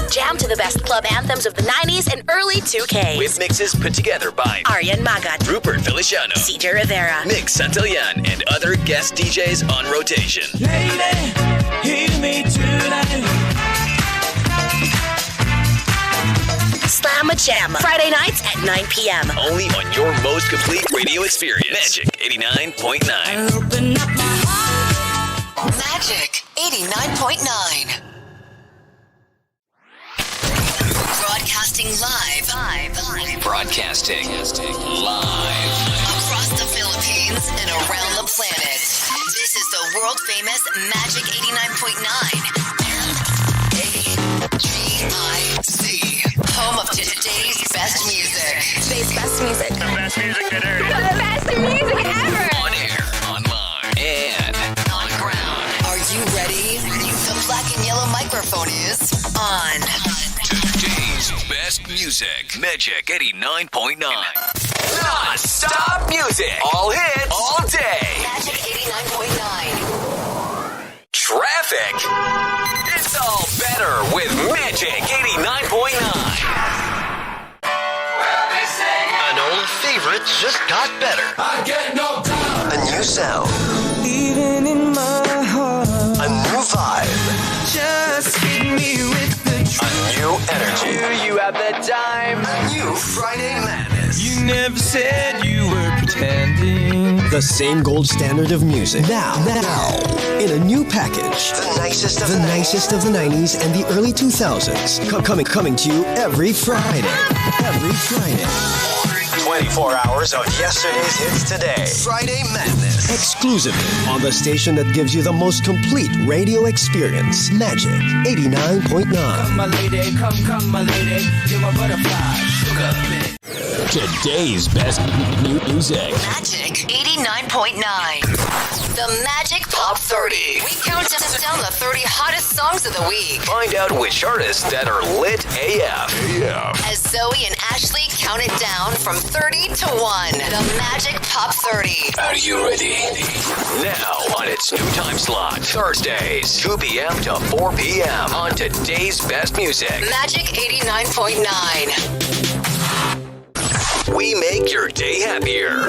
Jam to the best club anthems of the 90s and early 2Ks. With mixes put together by Aryan Magat, Rupert Feliciano, CJ Rivera, Nick Santillan, and other guest DJs on rotation. Lady, hear me tonight. Slam a Jam. Friday nights at 9 p.m. Only on your most complete radio experience. Magic 89.9. Open up my heart. Magic 89.9. Broadcasting live. Broadcasting live. Across the Philippines and around the planet. This is the world famous Magic 89.9 MAGIC. Home of today's best music. Today's best music. The best music that ever. The best music ever. On air, online, and on ground. Are you ready? The black and yellow microphone is on. Today's best music. Magic 89.9. Non-stop music. All hits. All day. Magic 89.9. Traffic. It's all better with Magic 89.9. An old favorite just got better. I get no time. A new sound. Even in my heart. A new vibe. Just hit me with the A new energy. You have the time. A new Friday madness. You never said you were pretending. The same gold standard of music. Now, in a new package. The nicest of The nicest of the 90s and the early 2000s. Coming to you every Friday. Every Friday. 24 hours of yesterday's hits today. Friday Madness. Exclusively on the station that gives you the most complete radio experience. Magic 89.9. My lady, come, my lady. You're my butterfly, sugar, baby. Today's best music. Magic 89.9. The Magic Pop 30. We count down the 30 hottest songs of the week. Find out which artists that are lit AF. As Zoe and Ashley count it down from 30 to 1. The Magic Pop 30. Are you ready? Now on its new time slot, Thursdays, 2 p.m. to 4 p.m. on Today's Best Music. Magic 89.9. We make your day happier.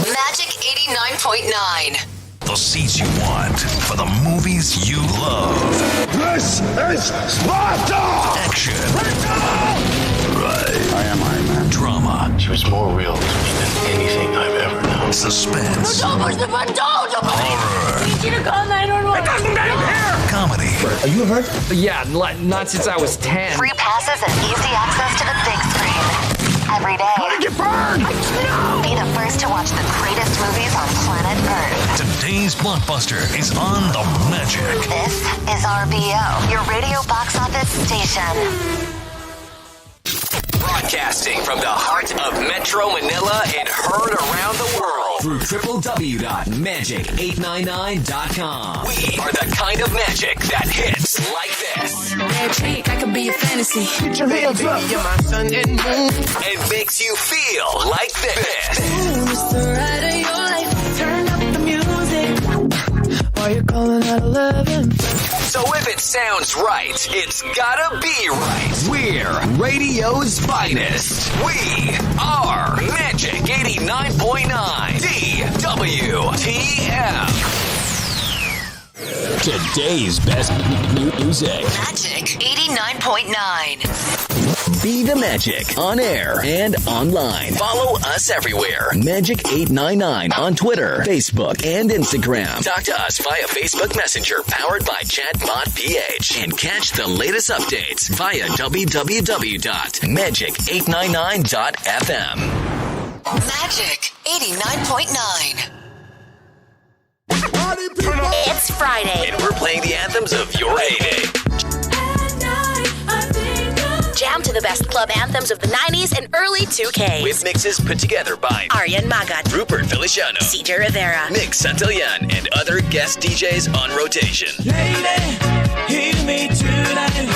Magic 89.9. The seats you want for the movies you love. This is Sparta! Action. Right. I am Iron Man. Drama. She was more real to me than anything I've ever known. Suspense. Horror. I need you to call 911. It doesn't end here! Comedy. Are you hurt? Yeah, not since I was 10. Free passes and easy access to the big screen. Every day. How did you burn? Be the first to watch the greatest movies on planet Earth. Today's blockbuster is on the Magic. This is RBO, your radio box office station. Broadcasting from the heart of Metro Manila and heard around the world through www.magic899.com. We are the kind of magic that hits like this. Magic, I can be a fantasy. Put your hands up. You're my sun and moon. And makes you feel like this. Ooh, it's the ride of your life. Turn up the music. While you're calling at 11. So if it sounds right, it's gotta be right. We're radio's finest. We are Magic 89.9 DWTF. Today's best music. Magic 89.9. Be the Magic on air and online. Follow us everywhere. Magic899 on Twitter, Facebook, and Instagram. Talk to us via Facebook Messenger powered by Chatbot PH. And catch the latest updates via www.magic899.fm. Magic 89.9. It's Friday. And we're playing the anthems of your heyday. Jam to the best club anthems of the 90s and early 2Ks. With mixes put together by Aryan Magat, Rupert Feliciano, CJ Rivera, Nick Santillan, and other guest DJs on rotation. Lady, hear me tonight.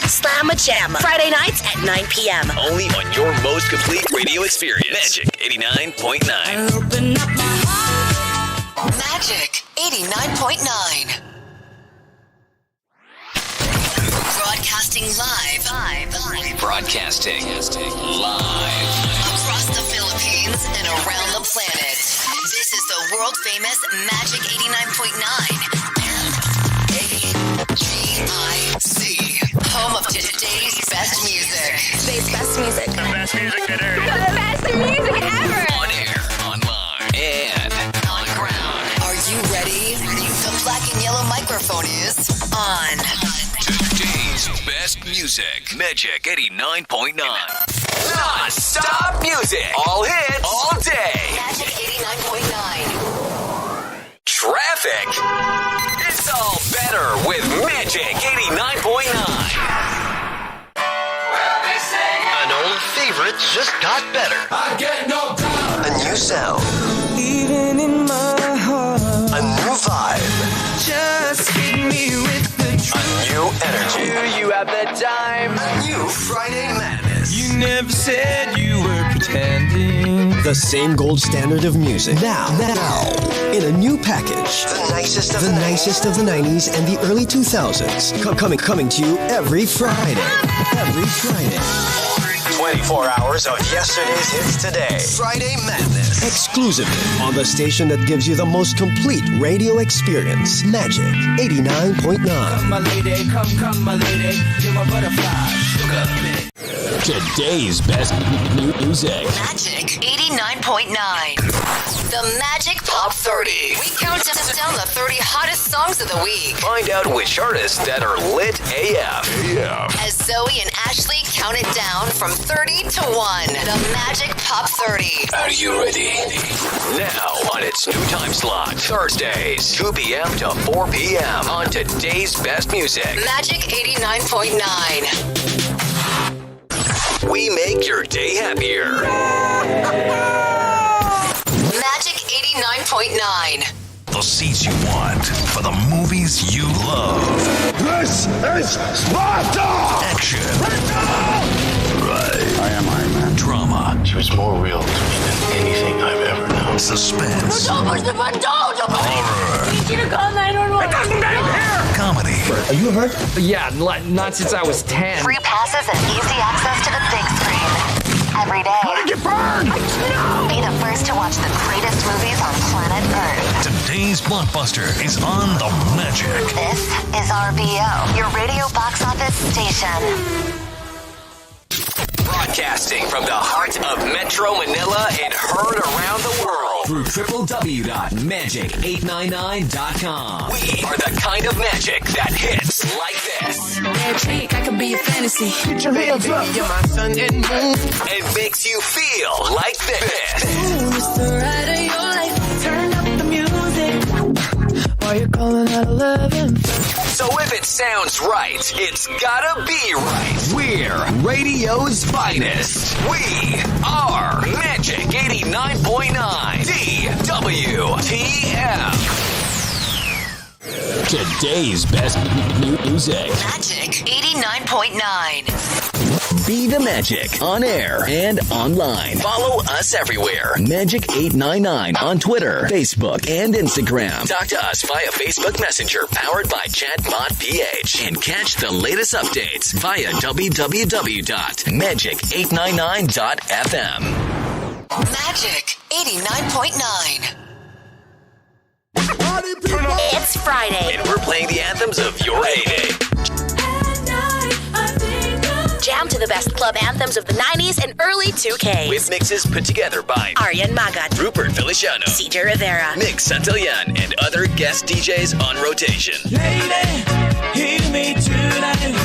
Slamma Jamma. Friday nights at 9 p.m. Only on your most complete radio experience. Magic 89.9. Open up my heart. Magic 89.9. Broadcasting live. Broadcasting live. Across the Philippines and around the planet. This is the world famous Magic 89.9 and AGIC. Home of today's best music. Today's best music. The best music that ever. The best music ever. On air, online, and on ground. Are you ready? The black and yellow microphone is on. Today's best music. Magic 89.9. Non-stop music. All hits. All day. Magic 89.9. Traffic. It's all better with Magic 89.9. An old favorite just got better. I get no doubt. A new sound. Even in my heart. A new vibe. Just hit me with the truth. A new energy. You have the time. A new Friday madness. You never said you were pretending. The same gold standard of music. Now, in a new package. The nicest of the 90s and the early 2000s. Coming to you every Friday. Every Friday. 24 hours of yesterday's hits today. Friday Madness. Exclusively on the station that gives you the most complete radio experience. Magic 89.9. Come, my lady, come, my lady. You're my butterfly, sugar minute. Today's best music. Magic 89.9. The Magic Pop 30. We count down the 30 hottest songs of the week. Find out which artists that are lit AF. As Zoe and Ashley count it down from 30 to 1. The Magic Pop 30. Are you ready? Now on its new time slot, Thursdays, 2 p.m. to 4 p.m. on today's best music. Magic 89.9. We make your day happier. Magic 89.9. The seats you want for the movies you love. This is Sparta! Action. Right. I am Iron Man. Drama. She was more real to me than anything I've ever known. Suspense. Horror. I need you to call 911. Comedy. Are you hurt? Yeah, not since I was 10. Free passes and easy access to the big screen. Every day. How did you burn? Be the first to watch the greatest movies on planet Earth. Today's blockbuster is on the Magic. This is RBO, your radio box office station. Broadcasting from the heart of Metro Manila and heard around the world through www.magic899.com. We are the kind of magic that hits like this. Magic, I can be a fantasy. Get your hands up. You're my sun and moon. And makes you feel like this. Ooh, it's the ride of your life. Turn up the music. Why you calling at 11? So if it sounds right, it's gotta be right. We're radio's finest. We are Magic 89.9 DWTM. Today's best music. Magic 89.9. Be the Magic on air and online. Follow us everywhere. Magic899 on Twitter, Facebook, and Instagram. Talk to us via Facebook Messenger powered by Chatbot PH. And catch the latest updates via www.magic899.fm. Magic 89.9. It's Friday. And we're playing the anthems of your heyday. Jam to the best club anthems of the 90s and early 2K. With mixes put together by Aryan Magat, Rupert Feliciano, CJ Rivera, Nick Santillan, and other guest DJs on rotation. Lady, hear me tonight.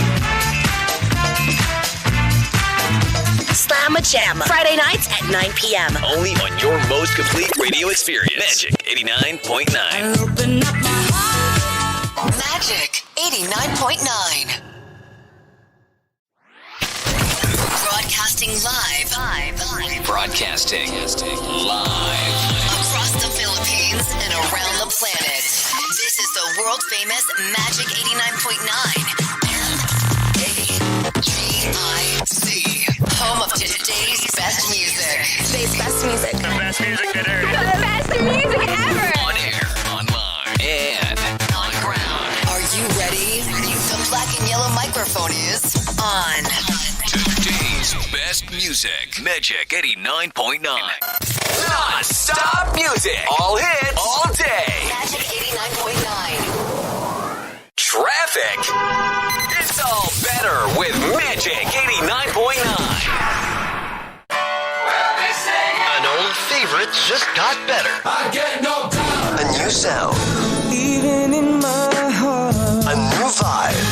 Slamma Jamma. Friday nights at 9 p.m. Only on your most complete radio experience. Magic 89.9. Open up my heart. Magic 89.9. Broadcasting live. Broadcasting live. Across the Philippines and around the planet. This is the world famous Magic 89.9. MAGIC. Home of today's best music. Today's best music. The best music today. The best music ever. On air, online, and on ground. Are you ready? The black and yellow microphone is on. Today's best music. Magic 89.9. Non-stop music. All hits. All day. Magic 89.9. Traffic. It's all better with Magic 89.9. An old favorite just got better. I get no doubt. A new sound. Even in my heart, A new vibe.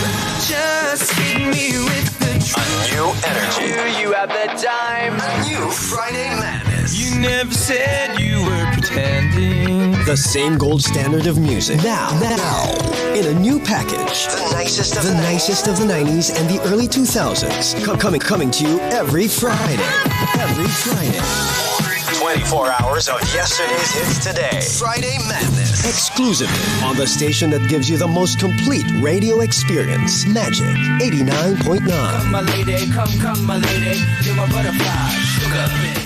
just hit me with the A new energy. You have the time. A new Friday madness. You never said you were pretending. The same gold standard of music. Now, in a new package. The nicest of the 90s and the early 2000s. Coming to you every Friday. 24 hours of yesterday's hits today. Friday Madness. Exclusively on the station that gives you the most complete radio experience. Magic 89.9. Come, my lady, come, my lady. You're my butterfly, sugar bit.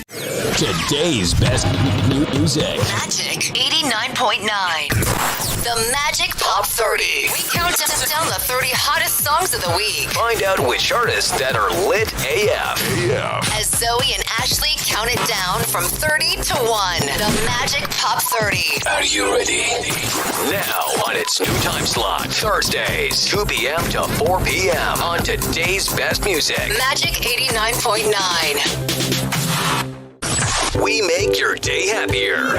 Today's best music. Magic 89.9. The Magic Pop 30. We count down the 30 hottest songs of the week. Find out which artists that are lit AF. As Zoe and Ashley count it down from 30 to 1. The Magic Pop 30. Are you ready? Now on its new time slot, Thursdays, 2 p.m. to 4 p.m. on today's best music. Magic 89.9. We make your day happier.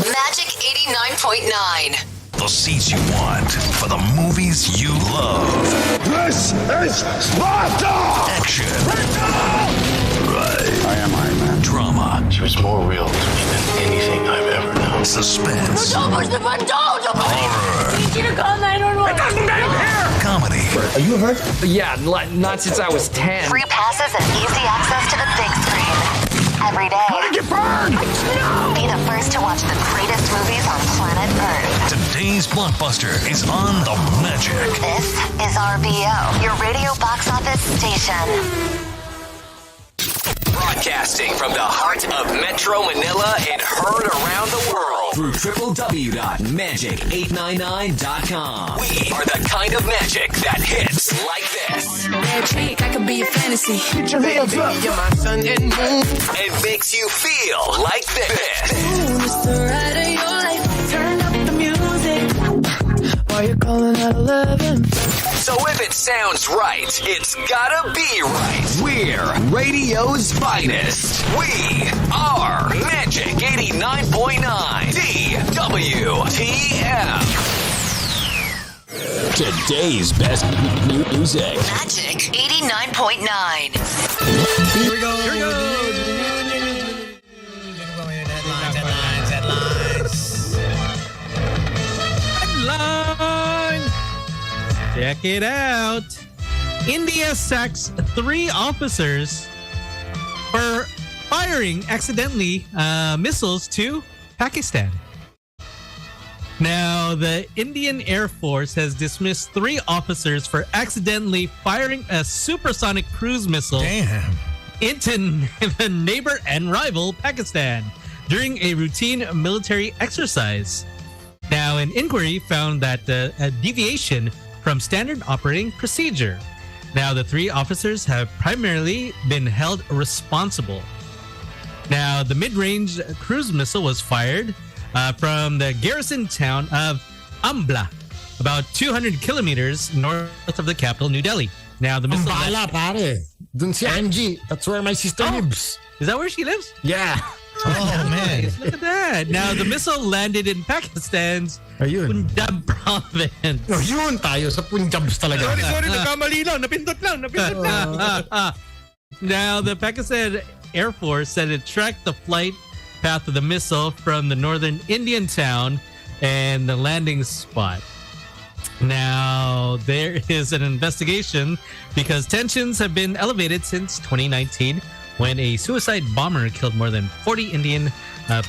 Magic 89.9. The seats you want for the movies you love. This is Sparta! Action. am Iron Man. Drama. She was more real to me than anything I've ever known. Suspense. Horror. I need you to call 911. It doesn't end here! Comedy. Are you hurt? Yeah, not since I was 10. Free passes and easy access to the big screen. Every day. How did you burn? Be the first to watch the greatest movies on planet Earth. Today's blockbuster is on the Magic. This is RBO, your radio box office station. Broadcasting from the heart of Metro Manila and heard around the world through www.magic899.com. We are the kind of magic that hits like this. Red cheek, I could be a fantasy. Put your hands up. You're my sun and moon. It makes you feel like this. Ooh, it's the ride of your life. Turn up the music. Why you calling at 11? So if it sounds right, it's gotta be right. We're radio's finest. We are Magic 89.9 DWTM. Today's best music. Magic 89.9. Here we go. Headline! Check it out. India sacks 3 officers for firing accidentally missiles to Pakistan. Now, the Indian Air Force has dismissed 3 officers for accidentally firing a supersonic cruise missile into the neighbor and rival Pakistan during a routine military exercise. Now, an inquiry found that a deviation from standard operating procedure. Now, the 3 officers have primarily been held responsible. Now, the mid-range cruise missile was fired from the garrison town of Ambla, about 200 kilometers north of the capital, New Delhi. Now, the missile... Ambala, pare. Dun si Angie. That's where my sister lives. Is that where she lives? Yeah. Oh, man. Look at that. Now, the missile landed in Pakistan's Punjab province. No, yun tayo sa Punjabs talaga. Sorry, nagkamali lang. Napindot lang. Now, the Pakistan Air Force said it tracked the flight path of the missile from the northern Indian town and the landing spot. Now, there is an investigation because tensions have been elevated since 2019 when a suicide bomber killed more than 40 Indian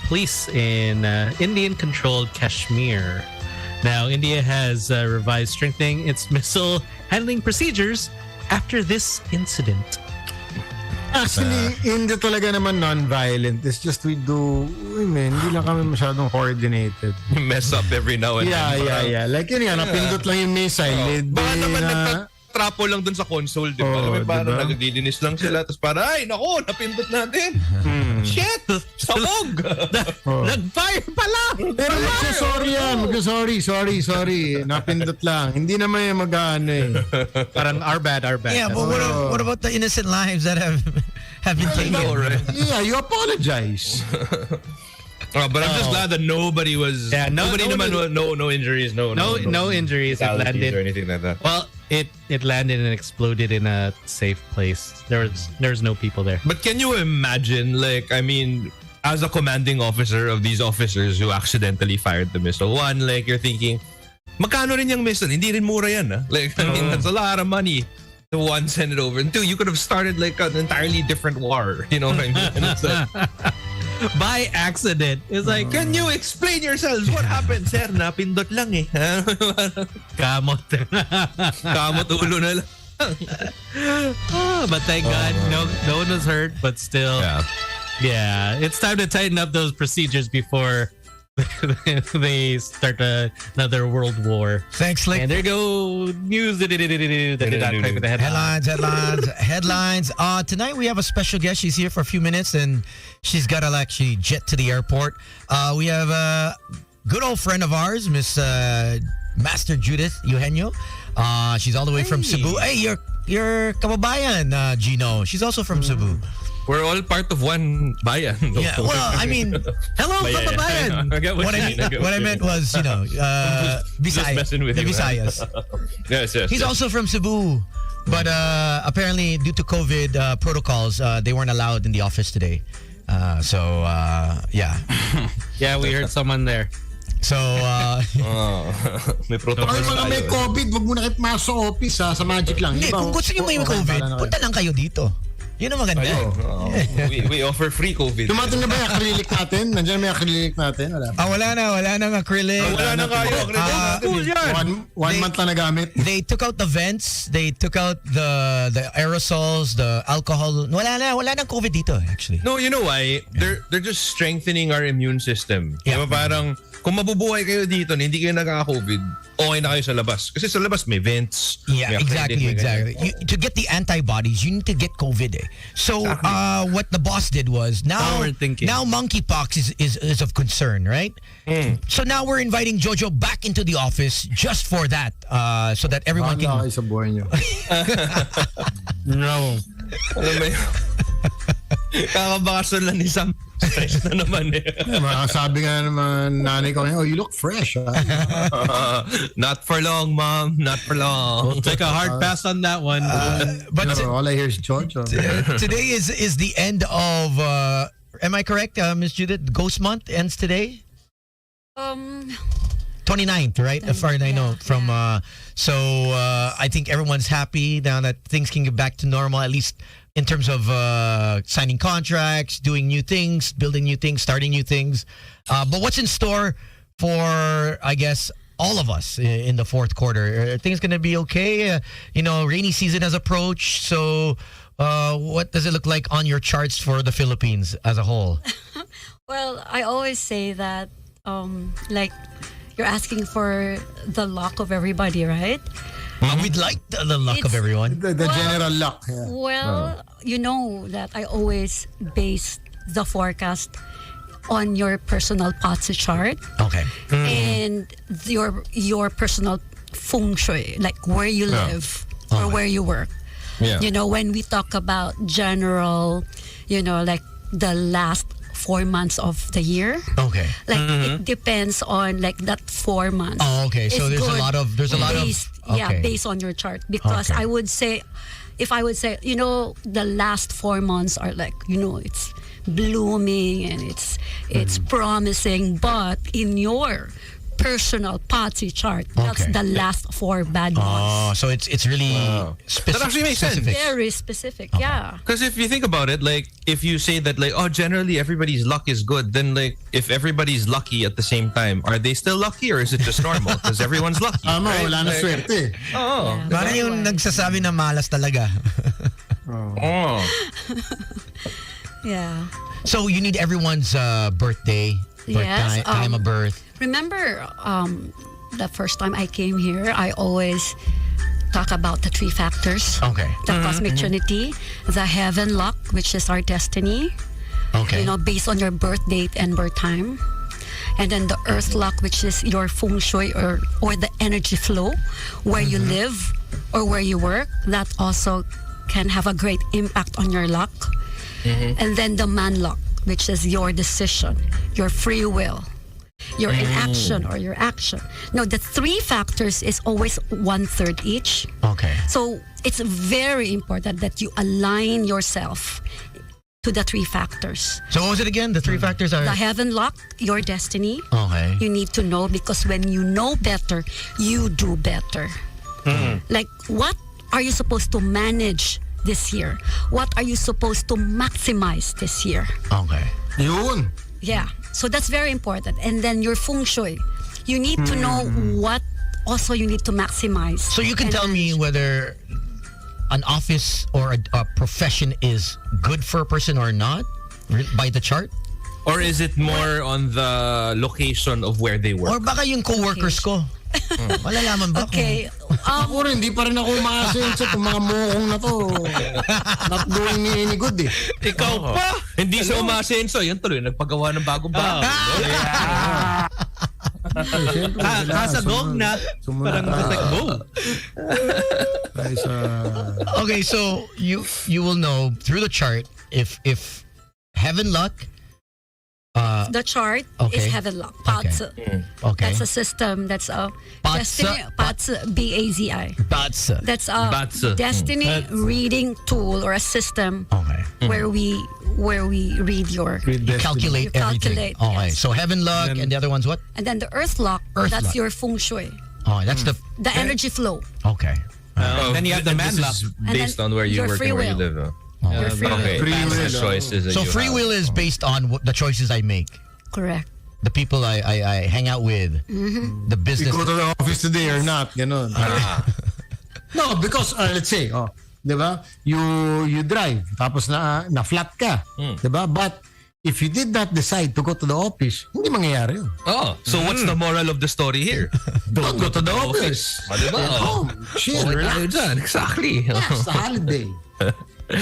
police in Indian-controlled Kashmir. Now, India has revised strengthening its missile handling procedures after this incident. Actually, India talaga naman non-violent. It's just we do, hindi lang kami masyadong coordinated. You mess up every now and then. Yeah. Like yun nga, napindot lang yung missile. Baka naman nagtatrapo lang dun sa console, di ba? Parang nagdilinis lang sila. Tapos parang, ay, naku, napindot natin. Shit! Sabog! Nag-fire pala! Pero sorry. Napindot lang. Hindi naman yung mag-ano eh. Parang our bad. Yeah, but what about the innocent lives that have been taken? Right? Yeah, you apologize. But I'm just glad that nobody was... Yeah, no injuries. No injuries. It landed or anything like that. Well, it landed and exploded in a safe place. There's no people there. But can you imagine, like, I mean, as a commanding officer of these officers who accidentally fired the missile, one, like, you're thinking, magkano rin yung missile? Hindi rin mura yan, ah. Like, I mean, that's a lot of money to one, send it over. And two, you could have started, like, an entirely different war. You know what I mean? And it's like... By accident. It's like, can you explain yourselves? What happened? Sir, napindot lang eh. Kamot. Kamot ulo na lang. But thank God, no one was hurt, but still. Yeah, it's time to tighten up those procedures before they start another world war. Thanks, Slick. And there you go. News. Headlines. Tonight we have a special guest. She's here for a few minutes and she's got to actually jet to the airport. We have a good old friend of ours, Miss Master Judith Eugenio. She's all the way from Cebu. Hey, you're kababayan, Gino. She's also from Cebu. We're all part of one bayan. Yeah, well, I mean, hello, kababayan. What I meant was, Visayas. Just messing with the you. Visayas. Yes. He's also from Cebu. But apparently, due to COVID protocols, they weren't allowed in the office today. Yeah. Yeah, we heard someone there. So, may protocol Ay, mga may COVID, wag mo na kayo pumasok sa office sa Magic lang. hindi, kung gusto nyo may COVID, punta lang kayo dito. Yun ang maganda. we offer free COVID. Dumating na ba yung acrylic natin? Nandiyan may acrylic natin? Wala. Wala nang acrylic. Wala na kayo. One month na nagamit. They took out the vents, they took out the aerosols, the alcohol. Wala nang COVID dito actually. No, you know why? They're just strengthening our immune system. Yeah. Diba parang kung mabubuhay kayo dito na hindi kayo nagkaka-COVID, okay na kayo sa labas. Kasi sa labas may vents. Yeah, may exactly. ganyan. To get the antibodies, you need to get COVID. So what the boss did was now monkeypox is of concern, right? So now we're inviting Jojo back into the office just for that, so that everyone can. Sa buhay niyo. No. Alam mo yun? Kakabakasyon lang ni Sam. Stress na naman Sabi nga naman nanay ko, oh, you look fresh. Not for long, Mom. Not for long. We'll take a hard pass on that one. But all I hear is Jojo. Today is the end of. Am I correct, Miss Judith? Ghost month ends today. 29th, right? As far as I know. So I think everyone's happy now that things can get back to normal, at least in terms of signing contracts, doing new things, building new things, starting new things. But what's in store for, I guess, all of us in the fourth quarter? Are things going to be okay? Rainy season has approached. So what does it look like on your charts for the Philippines as a whole? Well, I always say that, like, you're asking for the luck of everybody, right? We'd like the luck of everyone. The general luck. Yeah. Well, you know that I always base the forecast on your personal Patsy chart. Okay. And your personal feng shui, like where you live or where you work. Yeah. When we talk about general, like the last 4 months of the year. Okay. Like it depends on like that 4 months. Oh, okay. So there's a lot of yeah, based on your chart. Because I would say, if I would say, the last 4 months are like, it's blooming and it's promising, but in your personal Patsy chart, that's the last 4 bad months. Oh, so it's really specific. That actually makes sense. Very specific, yeah. Because if you think about it, like if you say that like, generally everybody's luck is good, then like if everybody's lucky at the same time, are they still lucky or is it just normal? Because everyone's lucky. Right? Wala na swerte. Parang yung nagsasabi na malas talaga. Yeah. So you need everyone's birthday, Yes, time of birth. Remember, the first time I came here, I always talk about the 3 factors. Okay. The cosmic trinity, the heaven luck, which is our destiny. Okay. Based on your birth date and birth time. And then the earth luck, which is your feng shui or the energy flow, where you live or where you work. That also can have a great impact on your luck. And then the man luck, which is your decision, your free will, your inaction or your action. No, the 3 factors is always 1/3 each. Okay. So it's very important that you align yourself to the 3 factors. So what was it again? The 3 factors are... The heaven luck, your destiny. Okay. You need to know, because when you know better, you do better. Like, what are you supposed to manage this year? What are you supposed to maximize this year? Okay. Yun. Yeah. So that's very important. And then your feng shui. You need to know what also you need to maximize. So you can tell me whether an office or a profession is good for a person or not by the chart? Or is it more on the location of where they work? Or baka yung co-workers ko. Malalaman ba? Okay. Ako rin, hindi pa rin ako umaasenso itong mga mokong na to. Not doing me any good eh. Ikaw pa! Hindi siya umasenso. Yan tuloy, nagpagawa ng bagong bago. Kasagong na. Parang kasagong. Okay, so you will know through the chart if heaven luck, The chart Okay. is heaven lock. Pads. Okay. That's a system. That's a destiny. Pads. BAZI. Bats. That's a Batsa. destiny reading tool or a system Okay. where we read your Calculate You everything. calculate, Okay. yes. So heaven luck and the other one's what? and then the earth lock. Earth that's lock. your feng shui. Oh, that's the The energy flow. okay. Then you have the and man this luck. is And based then on where you your work free and where you will. live. Your free Okay, Free that's will. the choices that So you free have. will is based on the choices I make, Correct. the people I hang out with, the You business. go to the office today or not, ganon. No, because let's say, 'di ba? You drive tapos na flat ka, 'di ba? But if you did not decide to go to the office, hindi mangyayari yun. Oh, so what's the moral of the story here? Don't go to the office. Diba? At home. Chill, Okay relax. tayo dyan. Exactly. It's a holiday.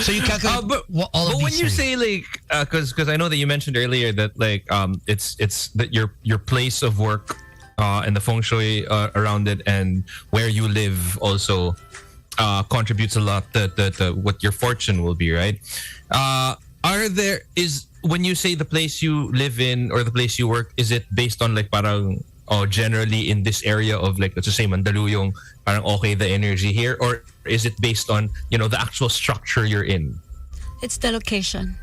So you calculate all of But when these you things. say like, because I know that you mentioned earlier that like it's that your place of work and the feng shui around it and where you live also contributes a lot to what your fortune will be, right? When you say the place you live in or the place you work, is it based on like parang generally in this area of like, let's just say Mandaluyong, parang okay the energy here, or is it based on the actual structure you're in? It's the location.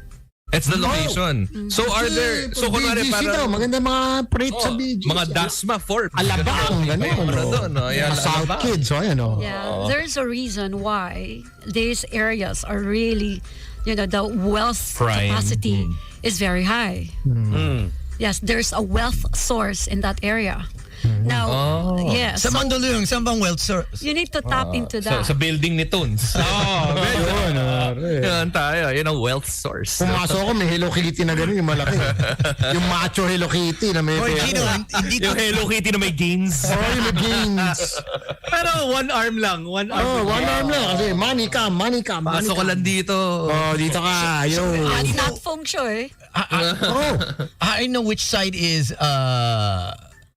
It's the location. So are there, so kunwari BGC daw, parang maganda mga parade sa BGC. mga dasma for Alabang, May gano'n. ano doon, no? Yan, South Alabang. kids, so ayan o. Yeah, there's a reason why these areas are really, the wealth Prime. capacity is very high. Yes, there's a wealth source in that area. Now, yes, Sa so Mandaluyong, saan bang wealth source? you need to tap into that. Sa building ni Toons. Yan tayo. Yun ang wealth source. Pumasok ko, may Hello Kitty na gano'n, yung malaki. Yung macho Hello Kitty na may Hoy, pera. Gino, hindi ko Yung Hello Kitty na may gains. Oh, yung may gains. Pero one arm lang. One arm. Oh, one arm lang. Kasi money ka. Pasok ko lang dito. Oh, dito ka. Yo. That's not feng shui. I know which side is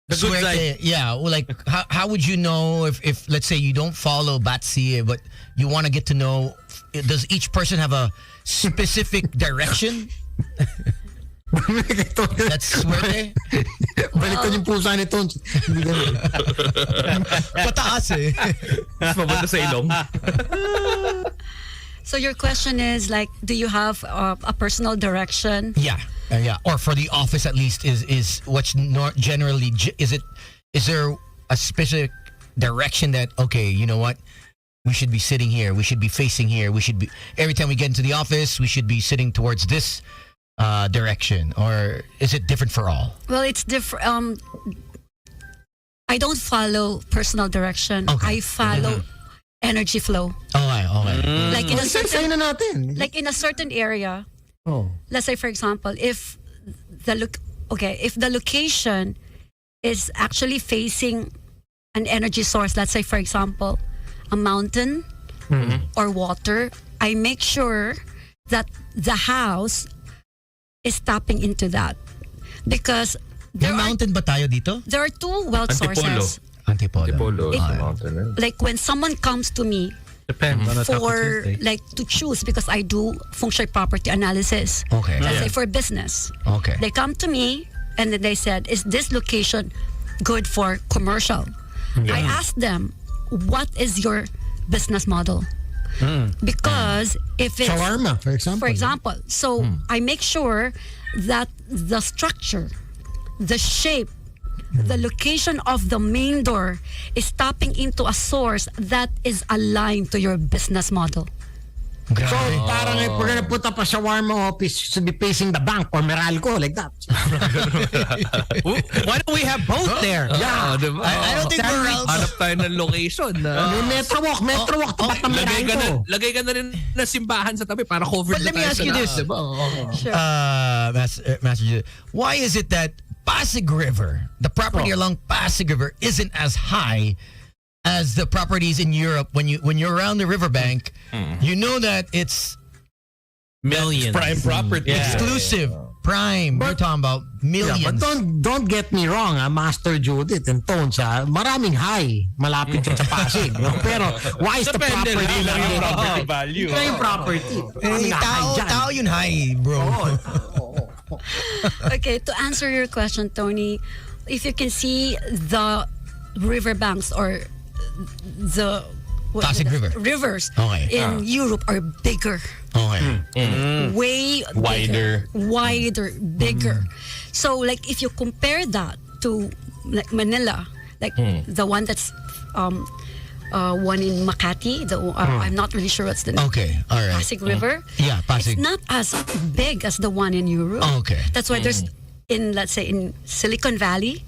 The good suerte. side. Yeah, well, like how would you know if let's say you don't follow Batsi, but you want to get to know, does each person have a specific direction? That's suerte. Baliktad yung pusa ni Tons. Hindi ganun. Pataas eh. Mas mabuti sa ilong. So your question is like, do you have a personal direction? Yeah, yeah. Or for the office at least is what's generally is there a specific direction that okay, you know what? We should be sitting here. We should be facing here. We should be every time we get into the office, we should be sitting towards this direction. Or is it different for all? Well, it's different. I don't follow personal direction. Okay. I follow energy flow. Okay. Like in a Sa'yo na natin. like in a certain area. Oh. Let's say, for example, if the location is actually facing an energy source, let's say, for example, a mountain or water, I make sure that the house is tapping into that. Because May mountain ba tayo dito? there are two wealth Antipolo. sources. Antipolo. Antipolo is It- the mountain, eh? Like when someone comes to me Depends on the Taco for Tuesday. like to choose, because I do feng shui property analysis. Okay. Let's say for business. Okay. They come to me and then they said, is this location good for commercial? I asked them, what is your business model? Because if it's Shawarma, for example. so I make sure that the structure, the shape, the location of the main door is tapping into a source that is aligned to your business model. So, parang if we're gonna put up a shawarma office, it should be facing the bank or Meralco, like that. Why don't we have both there? Yeah. Diba? I don't think we're Hanap tayo ng location. Yung Metro Walk, tapat ng Meralco. Lagay ka na rin na simbahan sa tabi para covered But na let me tayo ask sa you lahat, this. diba? Master Jude, why is it that Pasig River, the property along Pasig River, isn't as high as the properties in Europe? When you're around the riverbank, you know that it's Millions. Prime property. Yeah. exclusive, prime. We're talking about millions. Yeah, but don't get me wrong, Master Judith and Tones, maraming high, malapit sa Pasig. No? Pero why is the Depende property lang yung property value. Yun lang yung property. Eh, Maraming high dyan. tao yun high, bro. Okay, to answer your question, Tony, if you can see the riverbanks or the Pasig River. rivers Okay. in Europe are bigger. Okay. Way wider, bigger. So like if you compare that to like Manila, like the one that's one in Makati, I'm not really sure what's the name. Okay, all right. Pasig River. Yeah, Pasig. It's not as big as the one in Europe. Okay. That's why there's let's say in Silicon Valley,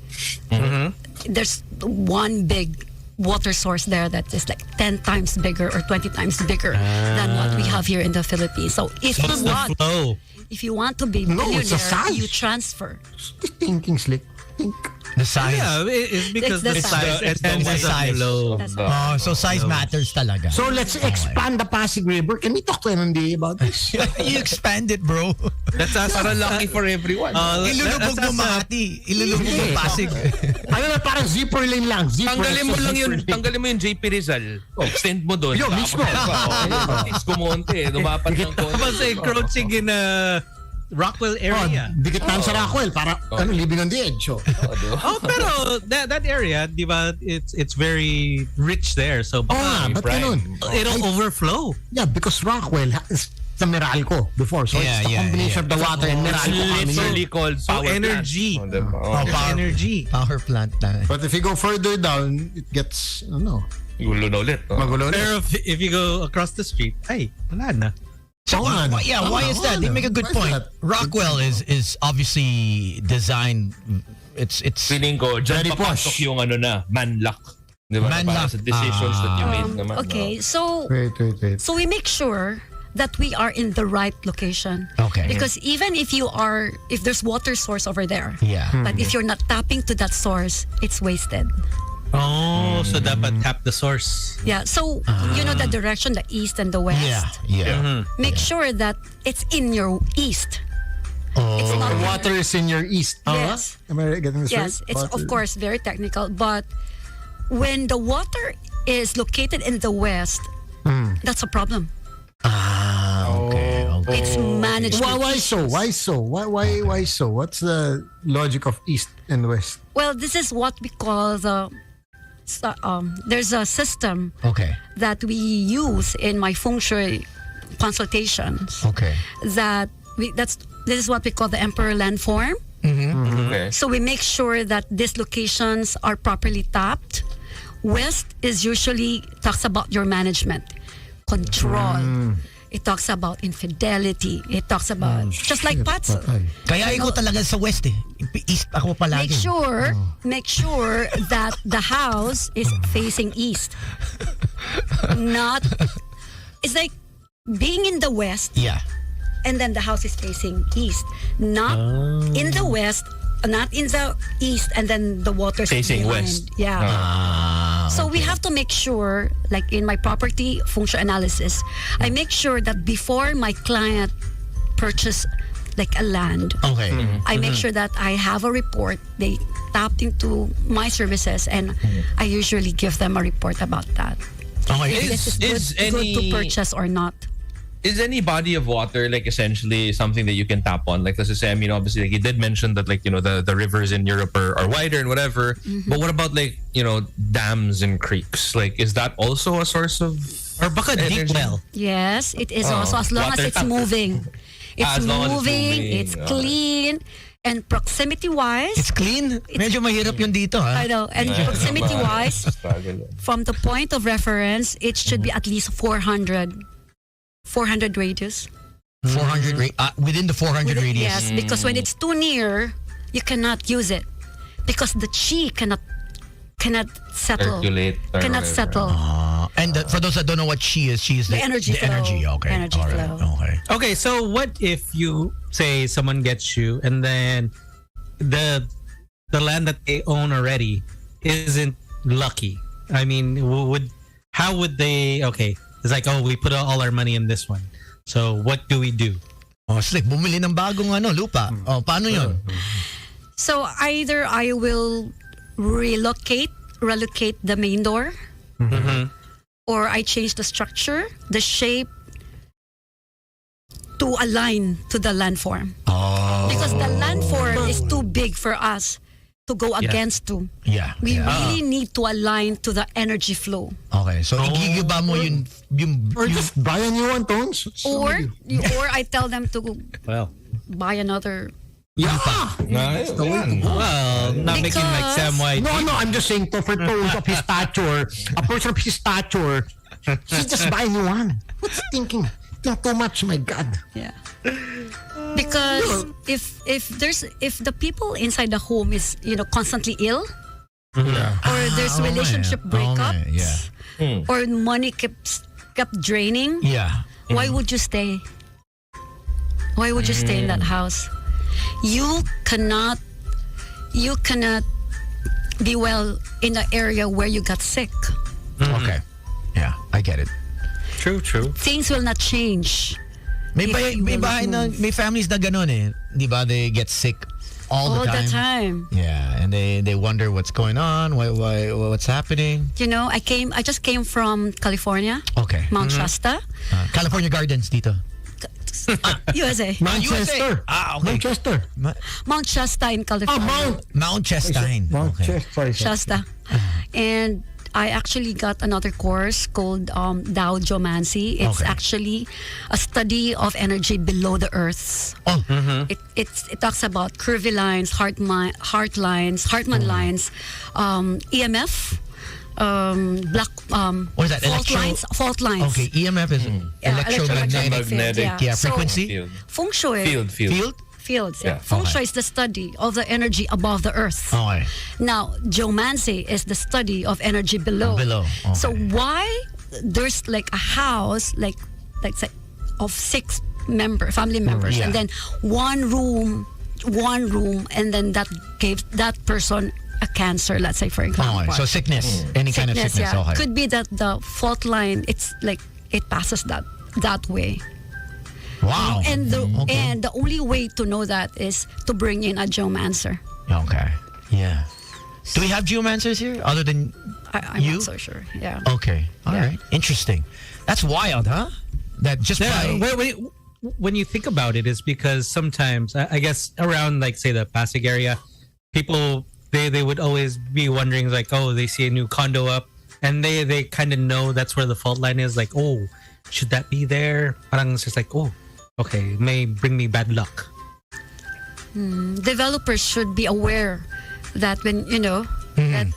there's one big water source there that is like 10 times bigger or 20 times bigger than what we have here in the Philippines. So if you want to be millionaire, it's a size. you transfer. Thinking slick. The size. Yeah, it's because It's the size. It's And the size. That's right. So size matters talaga. So let's expand the Pasig River. Can we talk to MMDA about this? You expand it, bro. Para lucky for everyone. Ilulubog mo Makati. Ilulubog mo Pasig. Ano na, parang zipper lane lang. Tanggalin mo yung JP Rizal. Extend mo doon. Yo, mismo. Is kumonte. Lumapat ng konti. Tapos encroaching in Rockwell area. Dikit tayo sa Rockwell para living on the edge. Pero that area, di ba, it's very rich there. So But ganun. it'll overflow. Yeah, because Rockwell is the Meralco before. So it's the combination of the water and Meralco. Literally called power energy. Energy. Power plant na. But if you go further down, it gets, Gulo na ulit. magulo na. Pero if you go across the street, ay, wala na. So why is that? You make a good point. Rockwell is obviously designed. It's Feeling ko, dyan Very papasok posh. yung manluck. Di ba? Manluck. Para sa decisions that you made naman. Okay, so Wait. so we make sure that we are in the right location. Okay. Because even if there's water source over there, Yeah. but if you're not tapping to that source, it's wasted. So dapat tap the source. Yeah, so you know the direction, the east and the west. Yeah. Make sure that it's in your east. It's not The water is in your east. Yes. Am I getting this right? Yes, it's of course very technical, but when the water is located in the west, that's a problem. Okay. It's managed. Why so? Why so? What's the logic of east and west? Well, this is what we call there's a system that we use in my feng shui consultations. Okay. This is what we call the emperor landform. Okay. So we make sure that these locations are properly tapped. West is usually talks about your management, control. It talks about infidelity. It talks about just like Pats. Kaya ikaw talaga sa west eh. East ako palagi. Make sure that the house is facing east. It's like being in the west. Yeah. And then the house is facing east. Not in the west, not in the east, and then the water's Facing behind. west. Yeah. So we have to make sure, like in my property feng shui analysis, I make sure that before my client purchase like a land, I make sure that I have a report. They tapped into my services, and I usually give them a report about that. If this is good to purchase or not. Is any body of water like essentially something that you can tap on? Like let's just say, obviously like you did mention that like, the rivers in Europe are wider and whatever. But what about like, dams and creeks? Like, is that also a source of or baka deep well? Yes, it is also as long as it's moving. It's moving, it's clean. And proximity-wise... It's clean? Medyo mahirap yun dito, ha? I know. And proximity-wise, from the point of reference, it should be at least 400 radius. 400 within the 400 radius. Yes, because when it's too near, you cannot use it because the chi cannot settle. Cannot settle. And for those that don't know what chi is the energy flow. Energy, okay. Energy flow. Okay, so what if you say someone gets you and then the land that they own already isn't lucky? I mean, how would they? Okay, it's like, we put all our money in this one. So what do we do? It's like bumili ng bagong lupa. Paano yun? So either I will relocate the main door, or I change the structure, the shape to align to the landform. Because the landform is too big for us to go against to. Yeah. We really need to align to the energy flow. Okay, so igigiba mo Or just buy a new one, Tones. Or I tell them to Well, buy another. well, not making like Sam White. No, I'm just saying for Tones of his stature, a person of his stature, he just buy a new one. What's he thinking? Not too much, my God. Yeah. Because if the people inside the home is constantly ill, or there's relationship breakups, or money kept draining, why would you stay? Why would you stay in that house? You cannot be well in an area where you got sick. Okay. Yeah, I get it. True. Things will not change. May families na ganun eh. Di ba? They get sick all the time. Yeah, and they wonder what's going on, what's happening. I just came from California. Okay. Mount Shasta. California Gardens dito. USA. Manchester. Okay. Manchester. Mount Shasta in California. Mount Chastain. Okay. Shasta. And I actually got another course called Tao Geomancy. It's actually a study of energy below the earth. It talks about curvy lines, heart lines, Hartman lines, EMF, black what is that? fault lines. Okay, EMF is electromagnetic frequency. So, feng shui. Fields. Yeah. Feng shui is the study of the energy above the earth. Okay. Now, geomancy is the study of energy below. Okay. So why there's like a house like say of 6 family members, and then one room, and then that gave that person a cancer, let's say, for example. So sickness, any kind of sickness. Yeah. Okay. Could be that the fault line, it's like it passes that way. Wow. And the only way to know that is to bring in a geomancer. Okay. Yeah. Do we have geomancers here other than I'm you? not so sure. Yeah. Okay. All right. Interesting. That's wild, huh? That just when you think about it, is because sometimes I guess around like say the Pasig area, people they would always be wondering like, oh, they see a new condo up and they kind of know that's where the fault line is. Like, oh, should that be there? Parang it's just like, oh, okay, it may bring me bad luck. Developers should be aware that when that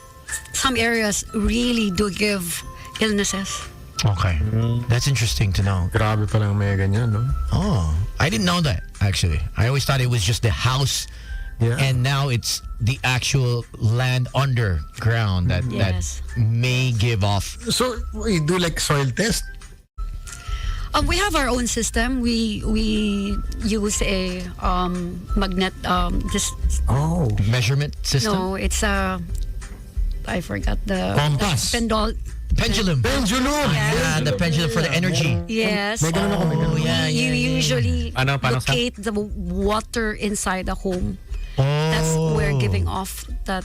some areas really do give illnesses. Okay. That's interesting to know. Grabe palang may ganyan, no? Oh, I didn't know that, actually. I always thought it was just the house, and now it's the actual land underground that may give off. So, you do like soil test? We have our own system. We use a magnet measurement system. No, it's I forgot the compass. Pendulum. Yeah, the pendulum for the energy. Yes. Yeah. You usually Paano, locate the water inside the home. That's where giving off that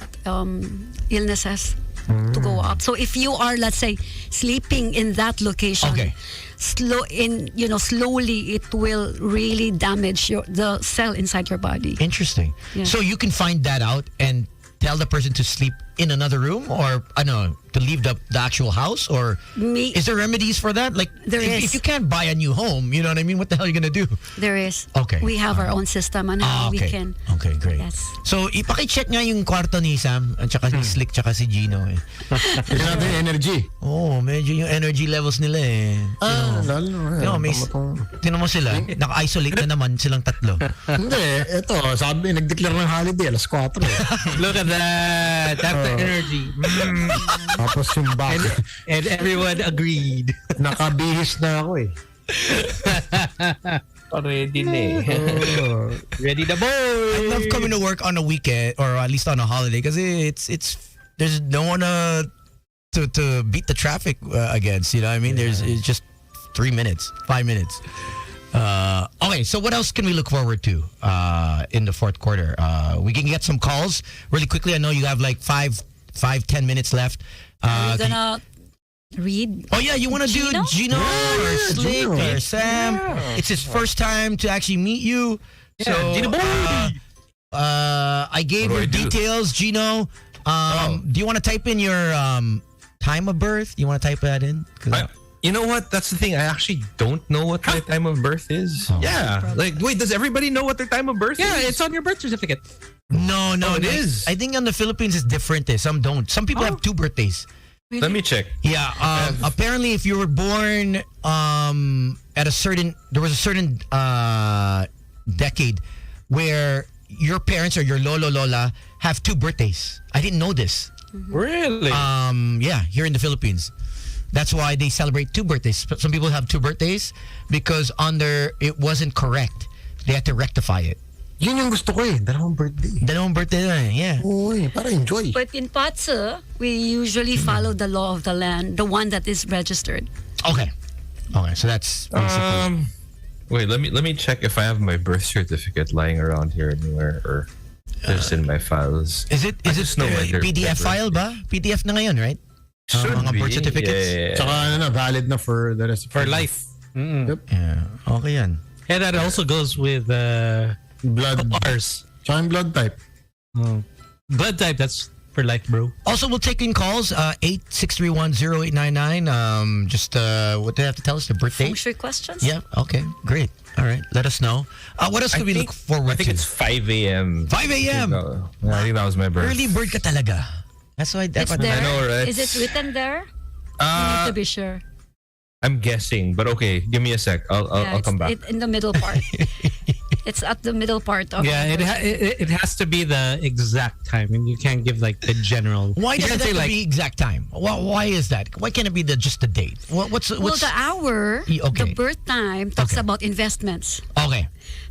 illnesses to go up. So if you are, let's say, sleeping in that location, slowly it will really damage the cell inside your body. Interesting. Yeah. So you can find that out and tell the person to sleep in another room, or I don't know, to leave the actual house, or is there remedies for that? Like if you can't buy a new home, you know what I mean? What the hell are you gonna do? There is. Okay. We have our own system on how we can. Okay, great. Yes. So ipaki-check nga yung kwarto ni Sam at saka ni Slick tsaka si Gino eh. Tignan natin yung energy. Oh, medyo yung energy levels nila eh. Lalo. Tinan mo sila, naka-isolate na naman silang tatlo. Hindi, ito, sabi, nag-declare ng holiday, alas 4. Look at that. That's the energy. Tapos yung back. And everyone agreed. Nakabihis na ako eh. Ready na eh. Ready the boy. I love coming to work on a weekend, or at least on a holiday, because it's there's no one to beat the traffic against. You know what I mean? It's just 3 minutes, 5 minutes. Okay, so what else can we look forward to in the fourth quarter? We can get some calls really quickly. I know you have like 5-10 minutes left. Are you gonna read? Oh yeah, you want to do Gino or Slick or Sam? Yeah. It's his first time to actually meet you. So, Gino boy! I gave What do your I do? details, Gino. Do you want to type in your time of birth? You want to type that in? 'Cause You know what? That's the thing. I actually don't know what my time of birth is. Yeah. Like, wait, does everybody know what their time of birth Yeah, is? it's on your birth certificate. No, it is. I think on the Philippines it's different. Some don't. Some people have 2 birthdays. Let me check. Yeah. Apparently, if you were born at a certain, there was a certain decade where your parents or your lolo lola have 2 birthdays. I didn't know this. Really? Yeah, here in the Philippines. That's why they celebrate 2 birthdays. Some people have 2 birthdays because it wasn't correct. They had to rectify it. Yun yung gusto ko eh. Dalawang birthday na eh, yeah. Oo eh, para enjoy. But in Patsa, we usually follow the law of the land, the one that is registered. Okay, so that's basically... Wait, let me check if I have my birth certificate lying around here anywhere or just in my files. Is it PDF file ba? PDF na ngayon, right? Should mga be. birth certificates. Yeah. Tsaka valid na for the rest of For life. Yep. Yeah, okay yan. Yeah, that also goes with Blood. ours. Tsaka yung blood type. Blood type, that's for life, bro. Also, we'll take in calls, 8631-0899. Just, what do they have to tell us? The birthday? Feng Shui questions? Yeah, okay, great. All right, let us know. What else could we look forward to? I think it's 5 a.m. 5 a.m.? I think that was my birth. Early bird ka talaga. That's why... It's there. I know, right? Is it written there? You need to be sure. I'm guessing, but okay, give me a sec. I'll come back. In the middle part. It's at the middle part of Yeah, it has to be the exact time, and you can't give like the general. Why does you it can't have say to be exact time? Why is that? Why can't it be just the date? What's the hour, Okay. the birth time talks Okay. about investments. Okay.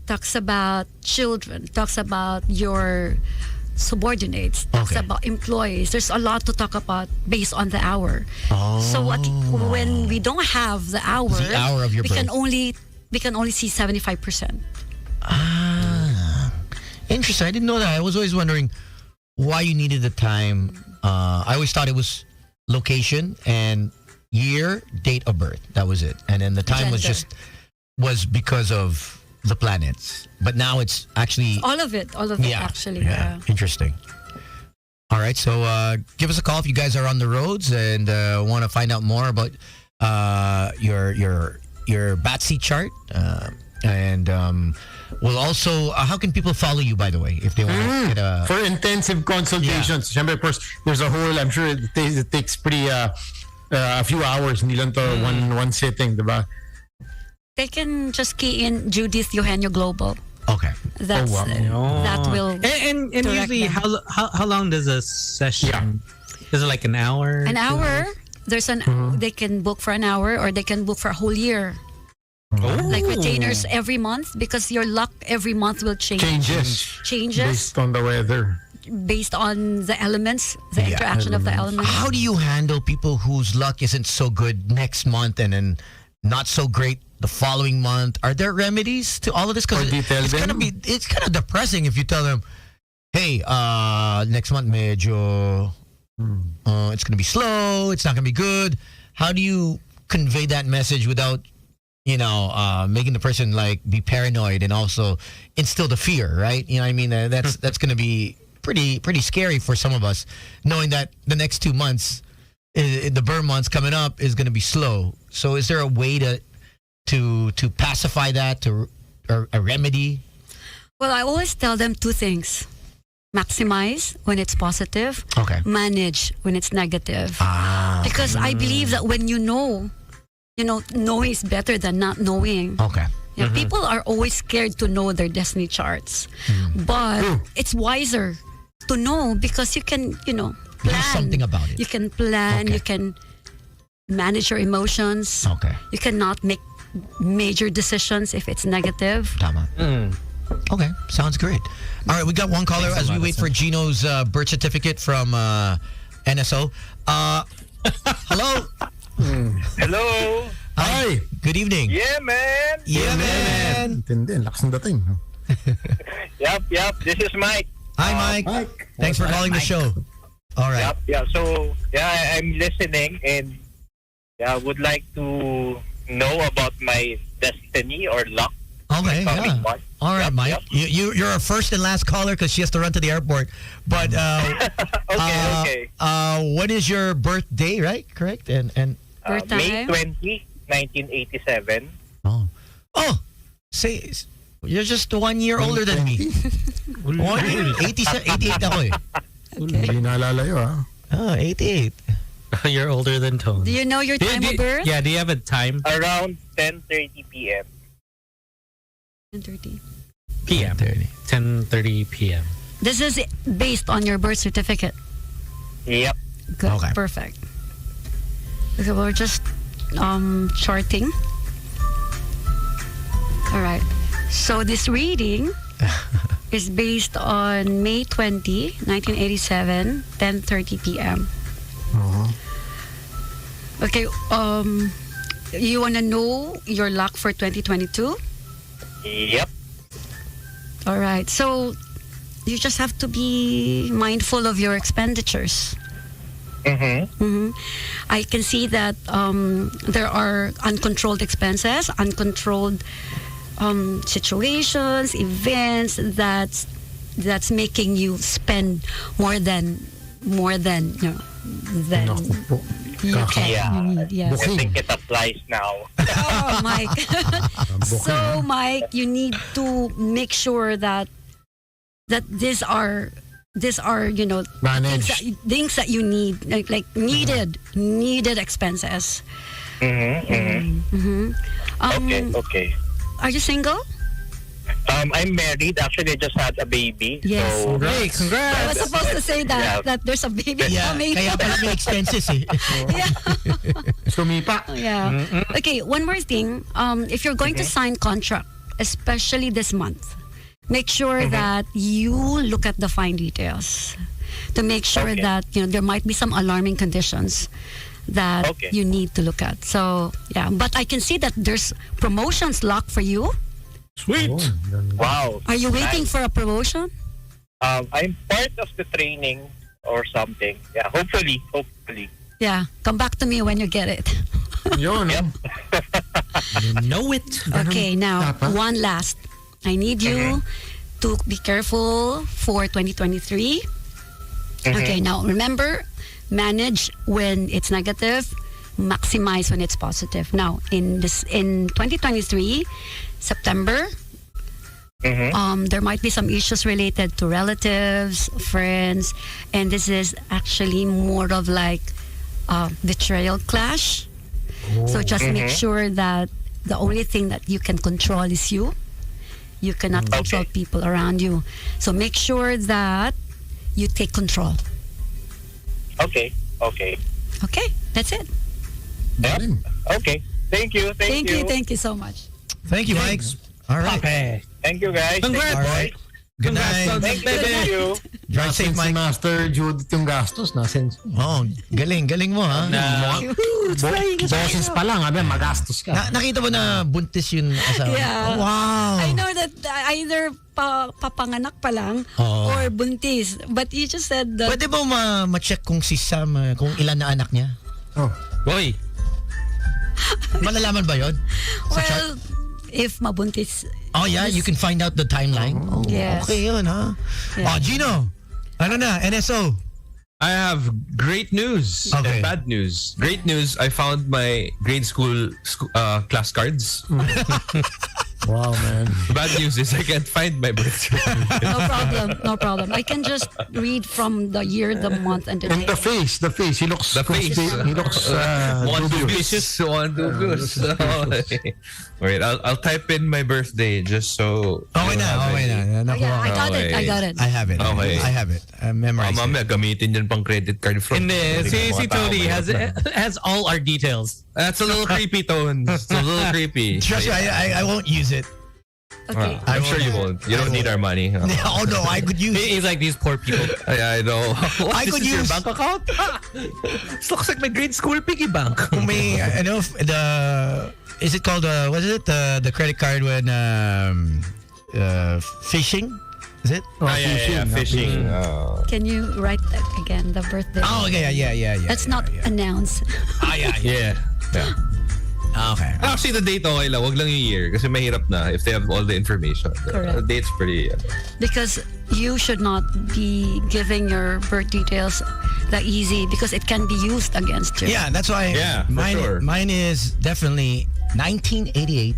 Talks about children. Talks about your subordinates. Talks Okay. about employees. There's a lot to talk about based on the hour. Oh. So when we don't have the hour of your we birth. can only see 75%. Interesting. I didn't know that. I was always wondering why you needed the time. I always thought it was location and year, date of birth. That was it. And then the time was because of the planets. But now it's actually All of it actually. Yeah. Interesting. All right. So give us a call if you guys are on the roads and want to find out more about your Batsy chart. And we'll also, how can people follow you, by the way, if they want to get a... For intensive consultations. Siyempre, of course, there's a whole, I'm sure it takes pretty a few hours. Hindi lang to one sitting, diba? They can just key in Judith Eugenio Global. Okay. That's that will And direct usually, them. how long does a session? Is it like an hour? An hour. There's they can book for an hour or they can book for a whole year. Like retainers every month because your luck every month will change. Changes Based on the weather. based on the elements, the interaction of the elements. How do you handle people whose luck isn't so good next month and then not so great the following month? Are there remedies to all of this? Because it's kind of depressing if you tell them, hey, next month medyo it's gonna be slow, it's not gonna be good. How do you convey that message without making the person like be paranoid and also instill the fear, right? You know what I mean? That's gonna be pretty scary for some of us, knowing that the next 2 months, the burn months coming up, is gonna be slow. So is there a way to pacify that, or a remedy? Well, I always tell them 2 things. Maximize when it's positive. Okay. Manage when it's negative. Because I believe that when knowing is better than not knowing. Okay. Yeah, people are always scared to know their destiny charts. But it's wiser to know because you can, plan. Do something about it. You can plan, you can manage your emotions. Okay. You cannot make major decisions if it's negative. Tama. Okay, sounds great. All right, we got one caller as we wait for Gino's birth certificate from NSO. Hello? Hello. Hi. Good evening. Yeah, man. Yeah, man. Intindi, lakas ng dating. No? Yep. This is Mike. Hi, Mike. Thanks for calling the show. All right. Yep. So, I'm listening and would like to know about my destiny or luck Okay, coming yeah. month. All right, Yep, Mike. yep. You're a first and last caller because she has to run to the airport. But Okay. what is your birthday, right? Correct? And May 20, 1987. oh, say you're just 1 year older than me. 88 ako eh. Hindi naalala yun, 88. You're older than Tone. Do you know your time of birth? Yeah, do you have a time? Around 10:30 p.m. 10:30. PM. 10:30 p.m. This is based on your birth certificate. Yep. Good. Okay. Perfect. Okay, we're just charting. All right. So this reading is based on May 20, 1987, 10:30 p.m. Okay. You want to know your luck for 2022? Yep. All right. So you just have to be mindful of your expenditures. I can see that there are uncontrolled expenses, uncontrolled situations, events that's making you spend more than you know than you need. Yes. I think it applies now. Oh, Mike. So, Mike, you need to make sure that these are you know things that you need like needed expenses. Okay. Are you single? I'm married. Actually, I just had a baby. Yes. So, Hey, congrats. I was supposed to say that there's a baby coming. Kaya pala may expenses eh. Sumipa. Yeah. Okay, one more thing. If you're going to sign contract, especially this month, make sure that you look at the fine details to make sure that you know there might be some alarming conditions that you need to look at. So yeah, but I can see that there's promotions locked for you. Sweet. wow. Are you waiting for a promotion? I'm part of the training or something. Yeah, hopefully. Yeah, come back to me when you get it. Yun. You know it. Okay, now one last. I need you to be careful for 2023. Okay, now remember, manage when it's negative, maximize when it's positive. Now, in 2023, September, there might be some issues related to relatives, friends, and this is actually more of like betrayal clash. So just make sure that the only thing that you can control is you. You cannot control people around you. So make sure that you take control. Okay. Okay, that's it. Yep. Okay. Thank you So much. Thank you, Mike. All right. Okay. Thank you, guys. Congrats. Thank you, boys. Good night. Thank you. Drive safe, Si Mike. Master Judith yung gastos. Nasin. Oh, galing mo ha. Boses pa lang, magastos ka. Nakita mo na buntis yung asawa? Yeah. Oh, wow. I know that either papanganak pa lang or buntis. But you just said that... Pwede ba ma-check kung si Sam, kung ilan na anak niya? Boy. Malalaman ba yun? Well, if mabuntis... Oh yeah, you can find out the timeline. Yes. Okay yun ha. Yeah. Oh, Gino. Ano na, NSO? I have great news and bad news. Great news, I found my grade school class cards. Wow, man. Bad news is I can't find my birth certificate. No problem. I can just read from the year, the month, and the And day. the face. He looks he looks dubious. Dubious. Wait, I'll type in my birthday just so. Okay na. Yeah, I got it. I have it. Okay. I have it. I memorized it. Mamaya gamitin yan pang credit card from. Hindi. Si Tony has all our details. That's a little creepy, Tone. It's a little creepy. Trust me, I won't use it. Okay. I'm sure you won't. You don't need our money. Oh no, I could use it. He's like these poor people. I know. I This could is your use- bank account? This looks like my grade school piggy bank. Kung may, is it called, what is it? The credit card when, phishing? Is it? Fishing. Can you write that again, the birthday? Oh, okay, yeah. Let's not announce. Yeah. Okay. Actually, the date okay lang. Wag lang yung year kasi mahirap na if they have all the information. Correct. The date's pretty... Because you should not be giving your birth details that easy because it can be used against you. Yeah, that's why mine is definitely 1988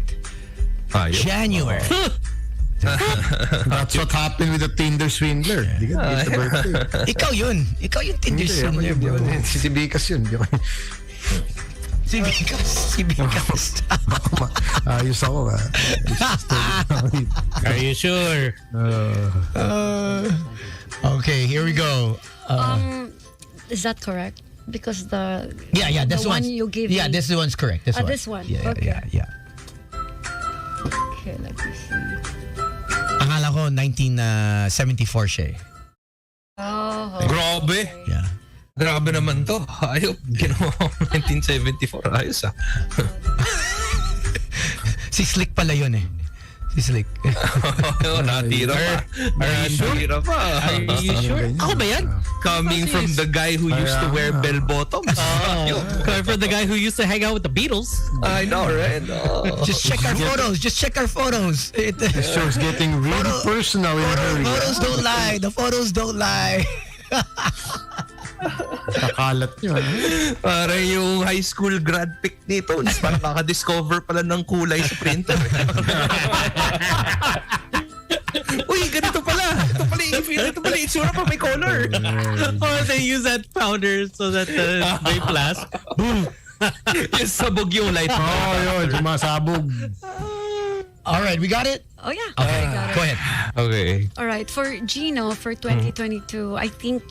January. That's what happened with the Tinder swindler. Di ka get the birthday. Ikaw yun. Ikaw yung Tinder swindler, bro. Si Bikas yun. Si Bikas. Ayos ako. Are you sure? Okay, here we go. Is that correct? Because the this one one you gave yeah, me. this one's correct. This one. Yeah, Okay. yeah. Okay, let me see. Akala ko 1974 siya eh. Oh. Grabe. Yeah. Grabe naman to. Ayop. Ginawa ko 1974. Ayos Si Slick pala yun eh. Si Slick. Natira pa. Natira pa. Are you sure? Ako ba yan? Coming from the guy who used to wear bell bottoms. Coming from the guy who used to hang out with the Beatles. I know, right? Just check our photos. The show's getting really personal in a hurry. Photos don't lie. The photos don't lie. Kakalat nyo. Para yung high school grad pic nito. Parang kaka-discover pala ng kulay sa printer. Uy, ganito pala. Ito pala itsura pa may color. Or they use that powder so that they blast. Boom. Yung sabog yung light. Yun. Sumasabog. All right, we got it? Oh yeah. Okay, I got it. go ahead. Okay. All right, for Gino for 2022, I think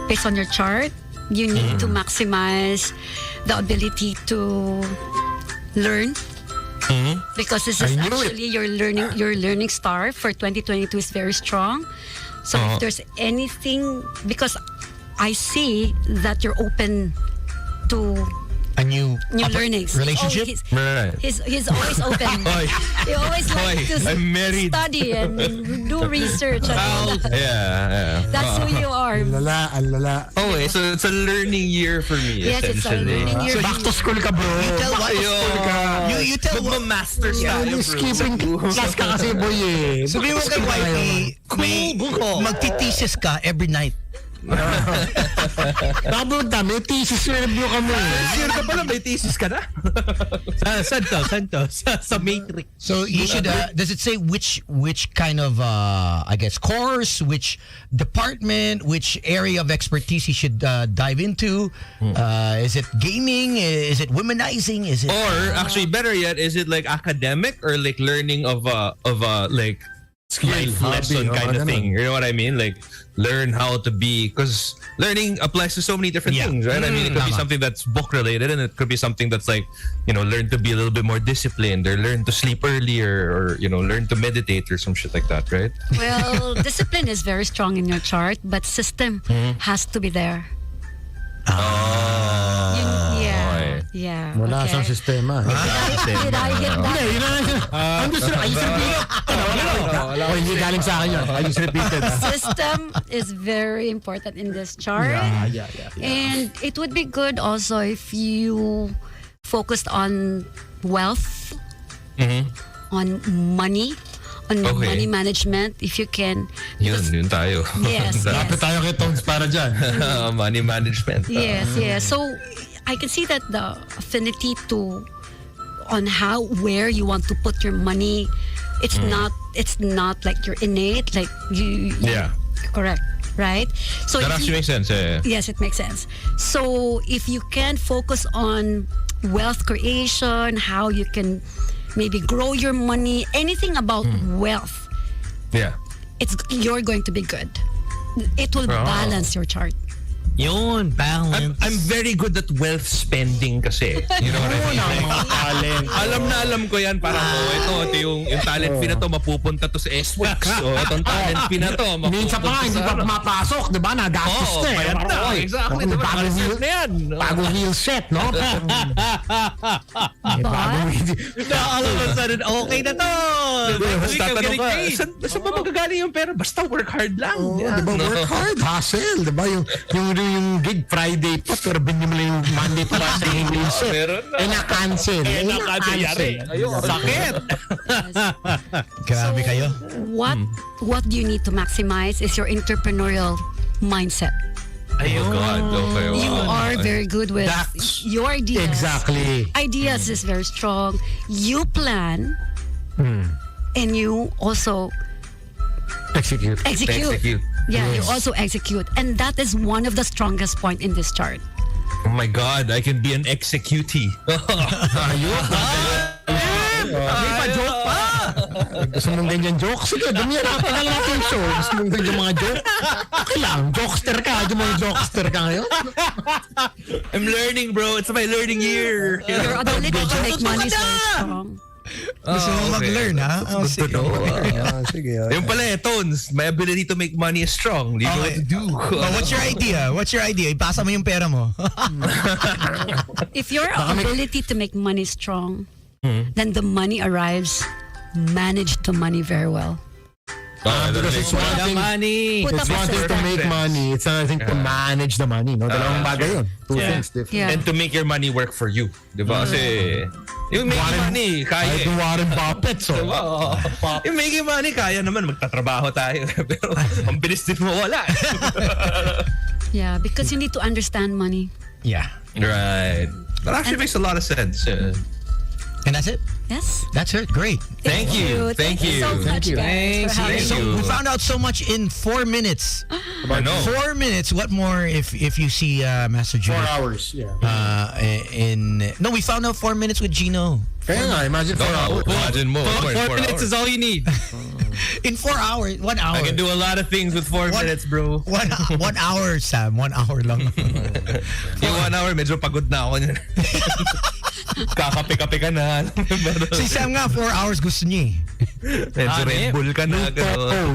based on your chart, you need to maximize the ability to learn. Because this is actually your learning star for 2022 is very strong. So if there's anything, because I see that you're open to A new learnings. Relationship? He's always open. He always likes to study and do research. And all that. Yeah. That's who you are. Lala. Okay, so it's a learning year for me, Yes, it's a essentially. learning year. So back to school ka, bro. You tell what you tell what Magma-masters tayo, bro. Skipping class ka kasi, boy eh. Sabi mo kay wifey, magtitisis ka every night. Tapos may thesis review ka mo. Year ka pala, may thesis ka na. Santo. Sa Matrix. So you should. Does it say which kind of I guess course, which department, which area of expertise you should dive into? Is it gaming? Is it womanizing? Is it? Or actually, better yet, is it like academic or like learning of like life lesson kind of thing? You know what I mean? Like learn how to be, because learning applies to so many different things, right? I mean, it could be something that's book related, and it could be something that's like, learn to be a little bit more disciplined, or learn to sleep earlier, or learn to meditate or some shit like that, right? Well, discipline is very strong in your chart, but system has to be there. Yeah. Wala siyang sistema. Did I get that? I'm just hindi galing sa akin yun. I just repeated. System is very important in this chart. Yeah. And it would be good also if you focused on wealth, on money, on money management, if you can. Yun tayo. Yes. Dapat tayo kay Tones para dyan. Money management. Yes. So I can see that the affinity on where you want to put your money, it's not like you're innate, like you correct, right? So that actually makes sense. Yes, it makes sense. So if you can focus on wealth creation, how you can maybe grow your money, anything about wealth, you're going to be good. It will balance your chart. Yun, balance. I'm very good at wealth spending kasi. You know what I mean? Alam ko yan. Parang, ito yung talent fee na to, mapupunta to sa SWAX. So, itong talent fee na to, minsan pa nga, hindi pa pumapasok, di ba? Nagastos na eh. Payat na. Exactly. Bagong wheel set, no? All of a sudden, okay na to. Tatanong ka, saan ba magagaling yung pera? Basta work hard lang. Di ba? Work hard, hustle. Di ba? Yung mo yung gig Friday pa, pero binyo mo lang yung Monday pa. Meron na. Na-cancel. Sakit. Grabe kayo. What do you need to maximize is your entrepreneurial mindset. Oh God. Okay. You are very good with your ideas. Exactly. Ideas is very strong. You plan and you also Execute. Yeah, you also execute. And that is one of the strongest point in this chart. Oh my God, I can be an executee. May pa-joke pa. Gusto mong ganyan joke? Sige, dumirapan na natin yung show. Gusto mong ganyan mga joke? Okay lang, jokester ka. Gusto mong jokester ka ngayon? I'm learning, bro. It's my learning year. Your ability to make money is very strong. Gusto mo mag-learn, ha? Sige. Sige. Yung pala Tones, my ability to make money is strong. Do you know what to do? What's your idea? Ipasa mo yung pera mo. If your ability to make money is strong, then the money arrives. Manage the money very well. Because it's one thing, it's one thing to make money. It's another thing to manage the money. No? Dalawang bagay yun. Two things different. Yeah. And to make your money work for you. Diba? Kasi yung making money, kaya. Kahit yung Warren Buffett. So. Yung making money, kaya naman. Magtatrabaho tayo. Pero ang bilis din mo wala. Yeah, because you need to understand money. Yeah. Right. That actually makes a lot of sense. And that's it? Yes. That's it. Great. Thank you. Thank you so much, guys, for having So me. we found out so much in 4 minutes. I know. 4 minutes. What more if you see Master Gino? 4 hours. Yeah. No, we found out 4 minutes with Gino. Kaya nga, imagine 4 hours. Imagine mo. 4 minutes is all you need. In 4 hours, 1 hour. I can do a lot of things with 4 minutes, bro. 1 hour, Sam. 1 hour lang. Yung 1 hour, medyo pagod na ako niyan. Kakape-kape ka na. Si Sam nga, 4 hours gusto niya Medyo Red Bull ka na.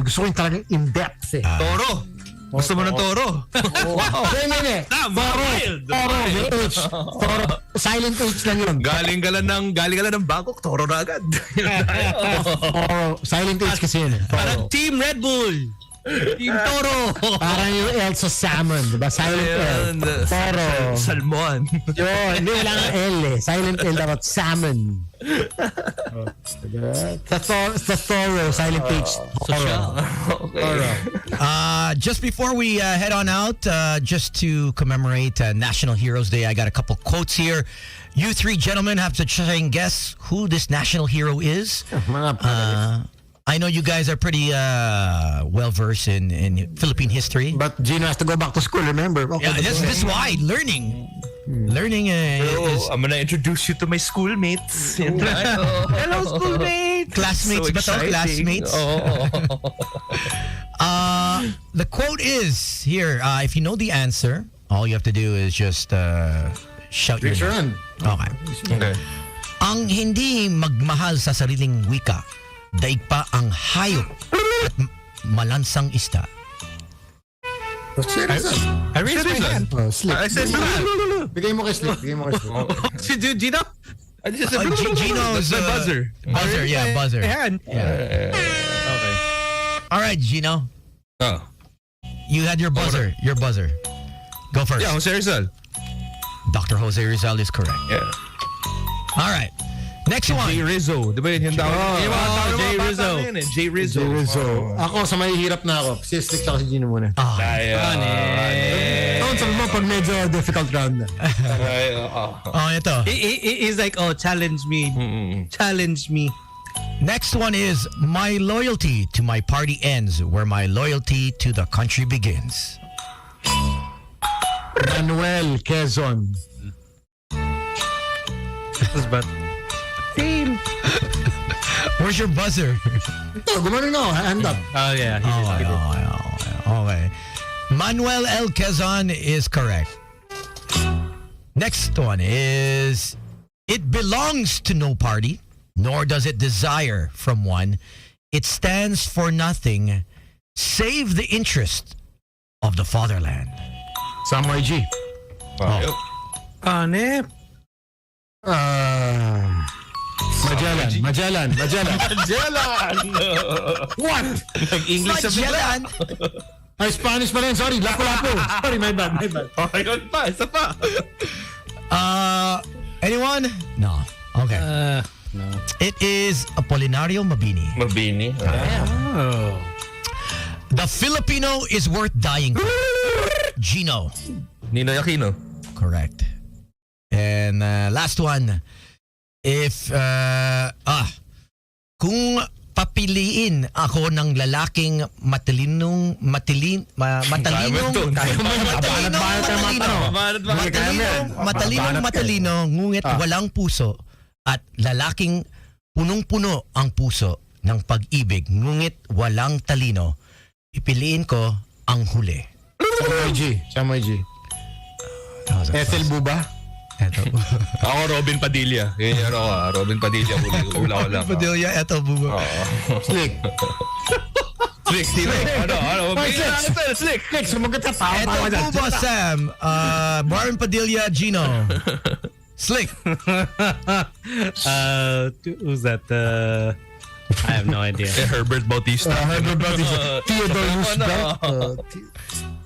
Gusto ko yung talagang in-depth eh. Toro. Gusto mo ng toro? Wow. Hindi. Toro. May H. Toro. Silent H lang yun. Galing ka lang ng Bangkok, toro na agad. Toro. Silent H kasi yun. Parang Team Red Bull. Team Toro. Parang yung L sa salmon. Diba? Silent L. Toro. Salmon. Yun. Hindi wala nga L eh. Silent L dapat salmon. That's Toro. Silent H. Toro. Just before we head on out, just to commemorate National Heroes Day, I got a couple quotes here. You three gentlemen have to try and guess who this national hero is. I know you guys are pretty well versed in Philippine history. But Gino has to go back to school, remember? Okay, Yeah, this is why learning is I'm gonna introduce you to my schoolmates. Hello, schoolmates. Classmates So ba to? exciting. Classmates? The quote is here. If you know the answer, all you have to do is just shout your name. Okay. Ang hindi magmahal sa sariling wika, daig pa ang hayop at malansang isda. I raised my hand. Slip. I said Bigay mo kay Slip. Gino? Gino's buzzer. Buzzer, yeah, buzzer. Hand. Yeah. Okay. All right, Gino. Oh. You had your buzzer. Your buzzer. Go first. Yeah, Jose Rizal. Dr. Jose Rizal is correct. Yeah. All right. Next one. Jay Rizzo. Di ba yun yung tawag? Jay Rizzo. Jay Rizzo. Ako, sa mahihirap na ako. Si Slick tsaka si Gino muna. Ah. Sabi mo, pag medyo difficult round na. Ito. He's like, challenge me. Challenge me. Next one is, my loyalty to my party ends where my loyalty to the country begins. Manuel Quezon. Team. Where's your buzzer? Gumanon ako. Hand up. Oh, yeah. Okay. Manuel L. Quezon is correct. Next one is, it belongs to no party, nor does it desire from one. It stands for nothing save the interest of the fatherland. Samurai G. Nep. Magellan. What? Nag-English sa bigla. Ay, Spanish pa rin. Sorry, lapu-lapu. Sorry, my bad. Okay, yun pa. Isa pa. Anyone? No. Okay. No. It is Apolinario Mabini. Mabini. Oh. The Filipino is worth dying for. Gino. Ninoy Aquino. Correct. And last one. If kung papiliin ako ng lalaking matalinong ngunit walang puso at lalaking punong-puno ang puso ng pag-ibig ngunit walang talino, pipiliin ko ang huli. Samoy G. Ethel Buba. Ako, Robin Padilla. Yun ano ka, Robin Padilla. Hula ko lang. Padilla, eto buba. Slick. Slick, Steven. Ano? Slick. Sumagot ka pa. Eto buba, Sam. Marvin Padilla, Gino. Slick. Who's that? I have no idea. Herbert Bautista. Theodore Roosevelt.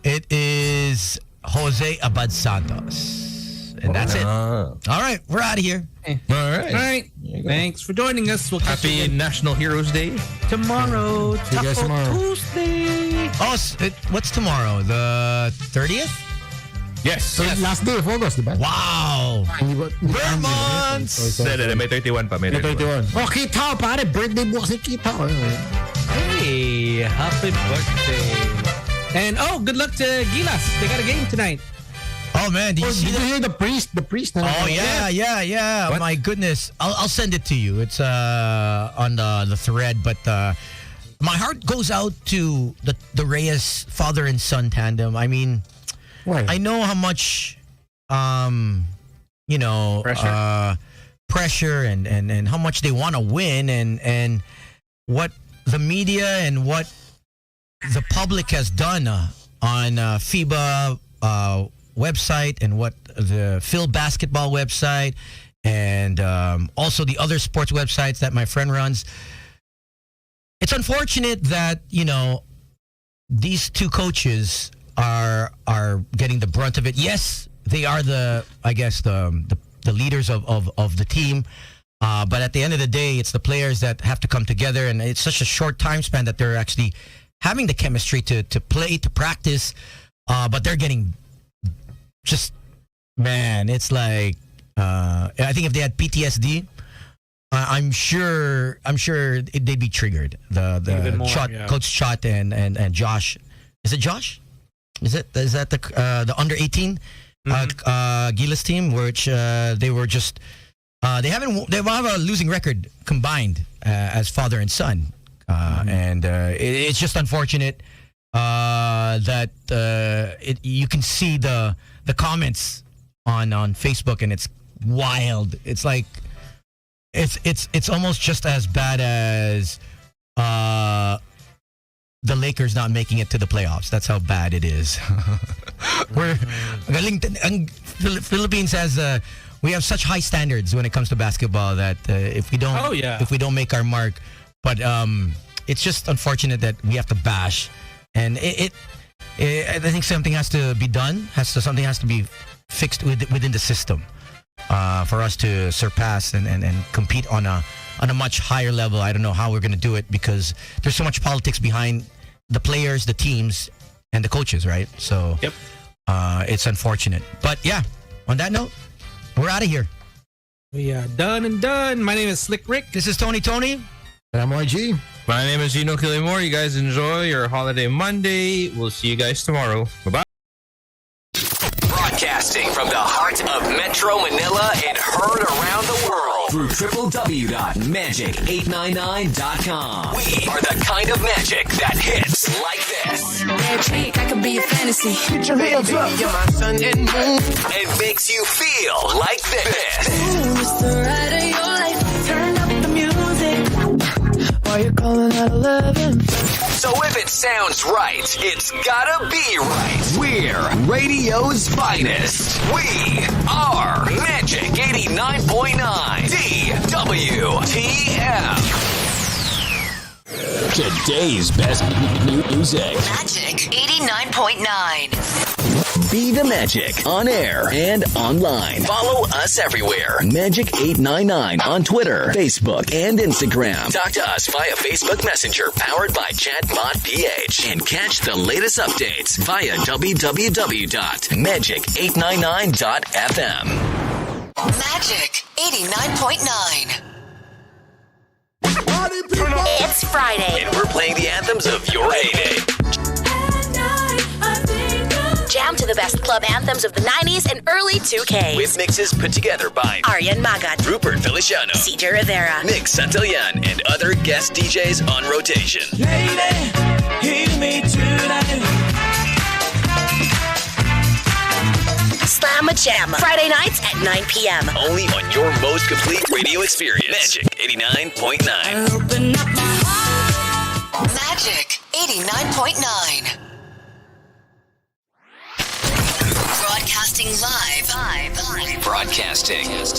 It is Jose Abad Santos. And that's it. All right, we're out of here. All right. Thanks for joining us. We'll catch Happy you again National Heroes Day. tomorrow. See you guys Taco tomorrow. Tuesday. Oh, what's tomorrow? The 30th? Yes. Last day of August, diba? Wow. Vermont! May 31 pa. May 31. Oh, Kitao, pare. Birthday bukas ni Kitao. Hey, happy birthday. And good luck to Gilas. They got a game tonight. Oh man, did you see Did you that? hear the priest? Oh yeah. What? My goodness, I'll send it to you. It's on the thread, but my heart goes out to the Reyes father and son tandem. I mean, Why? I know how much pressure and how much they want to win and what the media and what the public has done on FIBA website and what the Phil basketball website and also the other sports websites that my friend runs. It's unfortunate that, these two coaches are getting the brunt of it. Yes, they are the leaders of the team. But at the end of the day, it's the players that have to come together, and it's such a short time span that they're actually having the chemistry to play, to practice. But they're getting it's like I think if they had PTSD, I'm sure they'd be triggered. The more, Chot, yeah. Coach Chot and Josh. Is it Josh? Is that the under 18 Gilas team, which they were just they have a losing record combined as father and son, and it's just unfortunate that you can see the comments on Facebook, and it's wild. It's like it's almost just as bad as the Lakers not making it to the playoffs. That's how bad it is. Philippines has we have such high standards when it comes to basketball that if we don't make our mark, but it's just unfortunate that we have to bash, and I think something has to be done. Something has to be fixed within the system for us to surpass and compete on a much higher level. I don't know how we're going to do it because there's so much politics behind the players, the teams, and the coaches, right? So it's unfortunate. But yeah, on that note, we're out of here. We are done and done. My name is Slick Rick. This is Tony. And I'm YG. My name is Gino Killimore. You guys enjoy your holiday Monday. We'll see you guys tomorrow. Bye-bye. Broadcasting from the heart of Metro Manila and heard around the world through www.magic899.com. We are the kind of magic that hits like this. Magic, I could be a fantasy. Put your hands up. You're my sun and moon. It makes you feel like this. Ooh, it's the ride of your life. Turn up the music. Why you calling at 11? So if it sounds right, it's gotta be right. We're radio's finest. We are Magic 89.9 DWTF. Today's best music. Magic 89.9. Be the Magic on air and online. Follow us everywhere. Magic 899 on Twitter, Facebook, and Instagram. Talk to us via Facebook Messenger powered by Chatbot PH. And catch the latest updates via www.magic899.fm. Magic 89.9. It's Friday. And we're playing the anthems of your heyday. Jam to the best club anthems of the 90s and early 2Ks. With mixes put together by Aryan Magat, Rupert Feliciano, CJ Rivera, Nick Santillan, and other guest DJs on rotation. Lady, hear me tonight. Slam a Jam. Friday nights at 9 p.m. Only on your most complete radio experience. Magic 89.9. Open up my heart. Magic 89.9. Broadcasting live. Broadcasting live.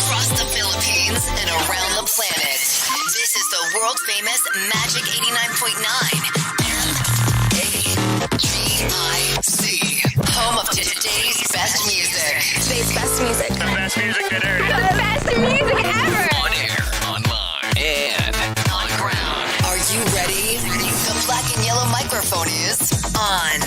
Across the Philippines and around the planet. This is the world famous Magic 89.9. MAGIC. Home of today's best music. Today's best music. The best music that airs. The best music ever. On air, online, and on ground. Are you ready? The black and yellow microphone is on.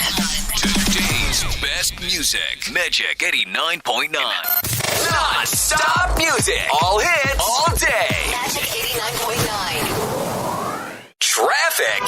Today's best music. Magic 89.9. Non-stop music. All hits. All day. Magic 89.9. Traffic.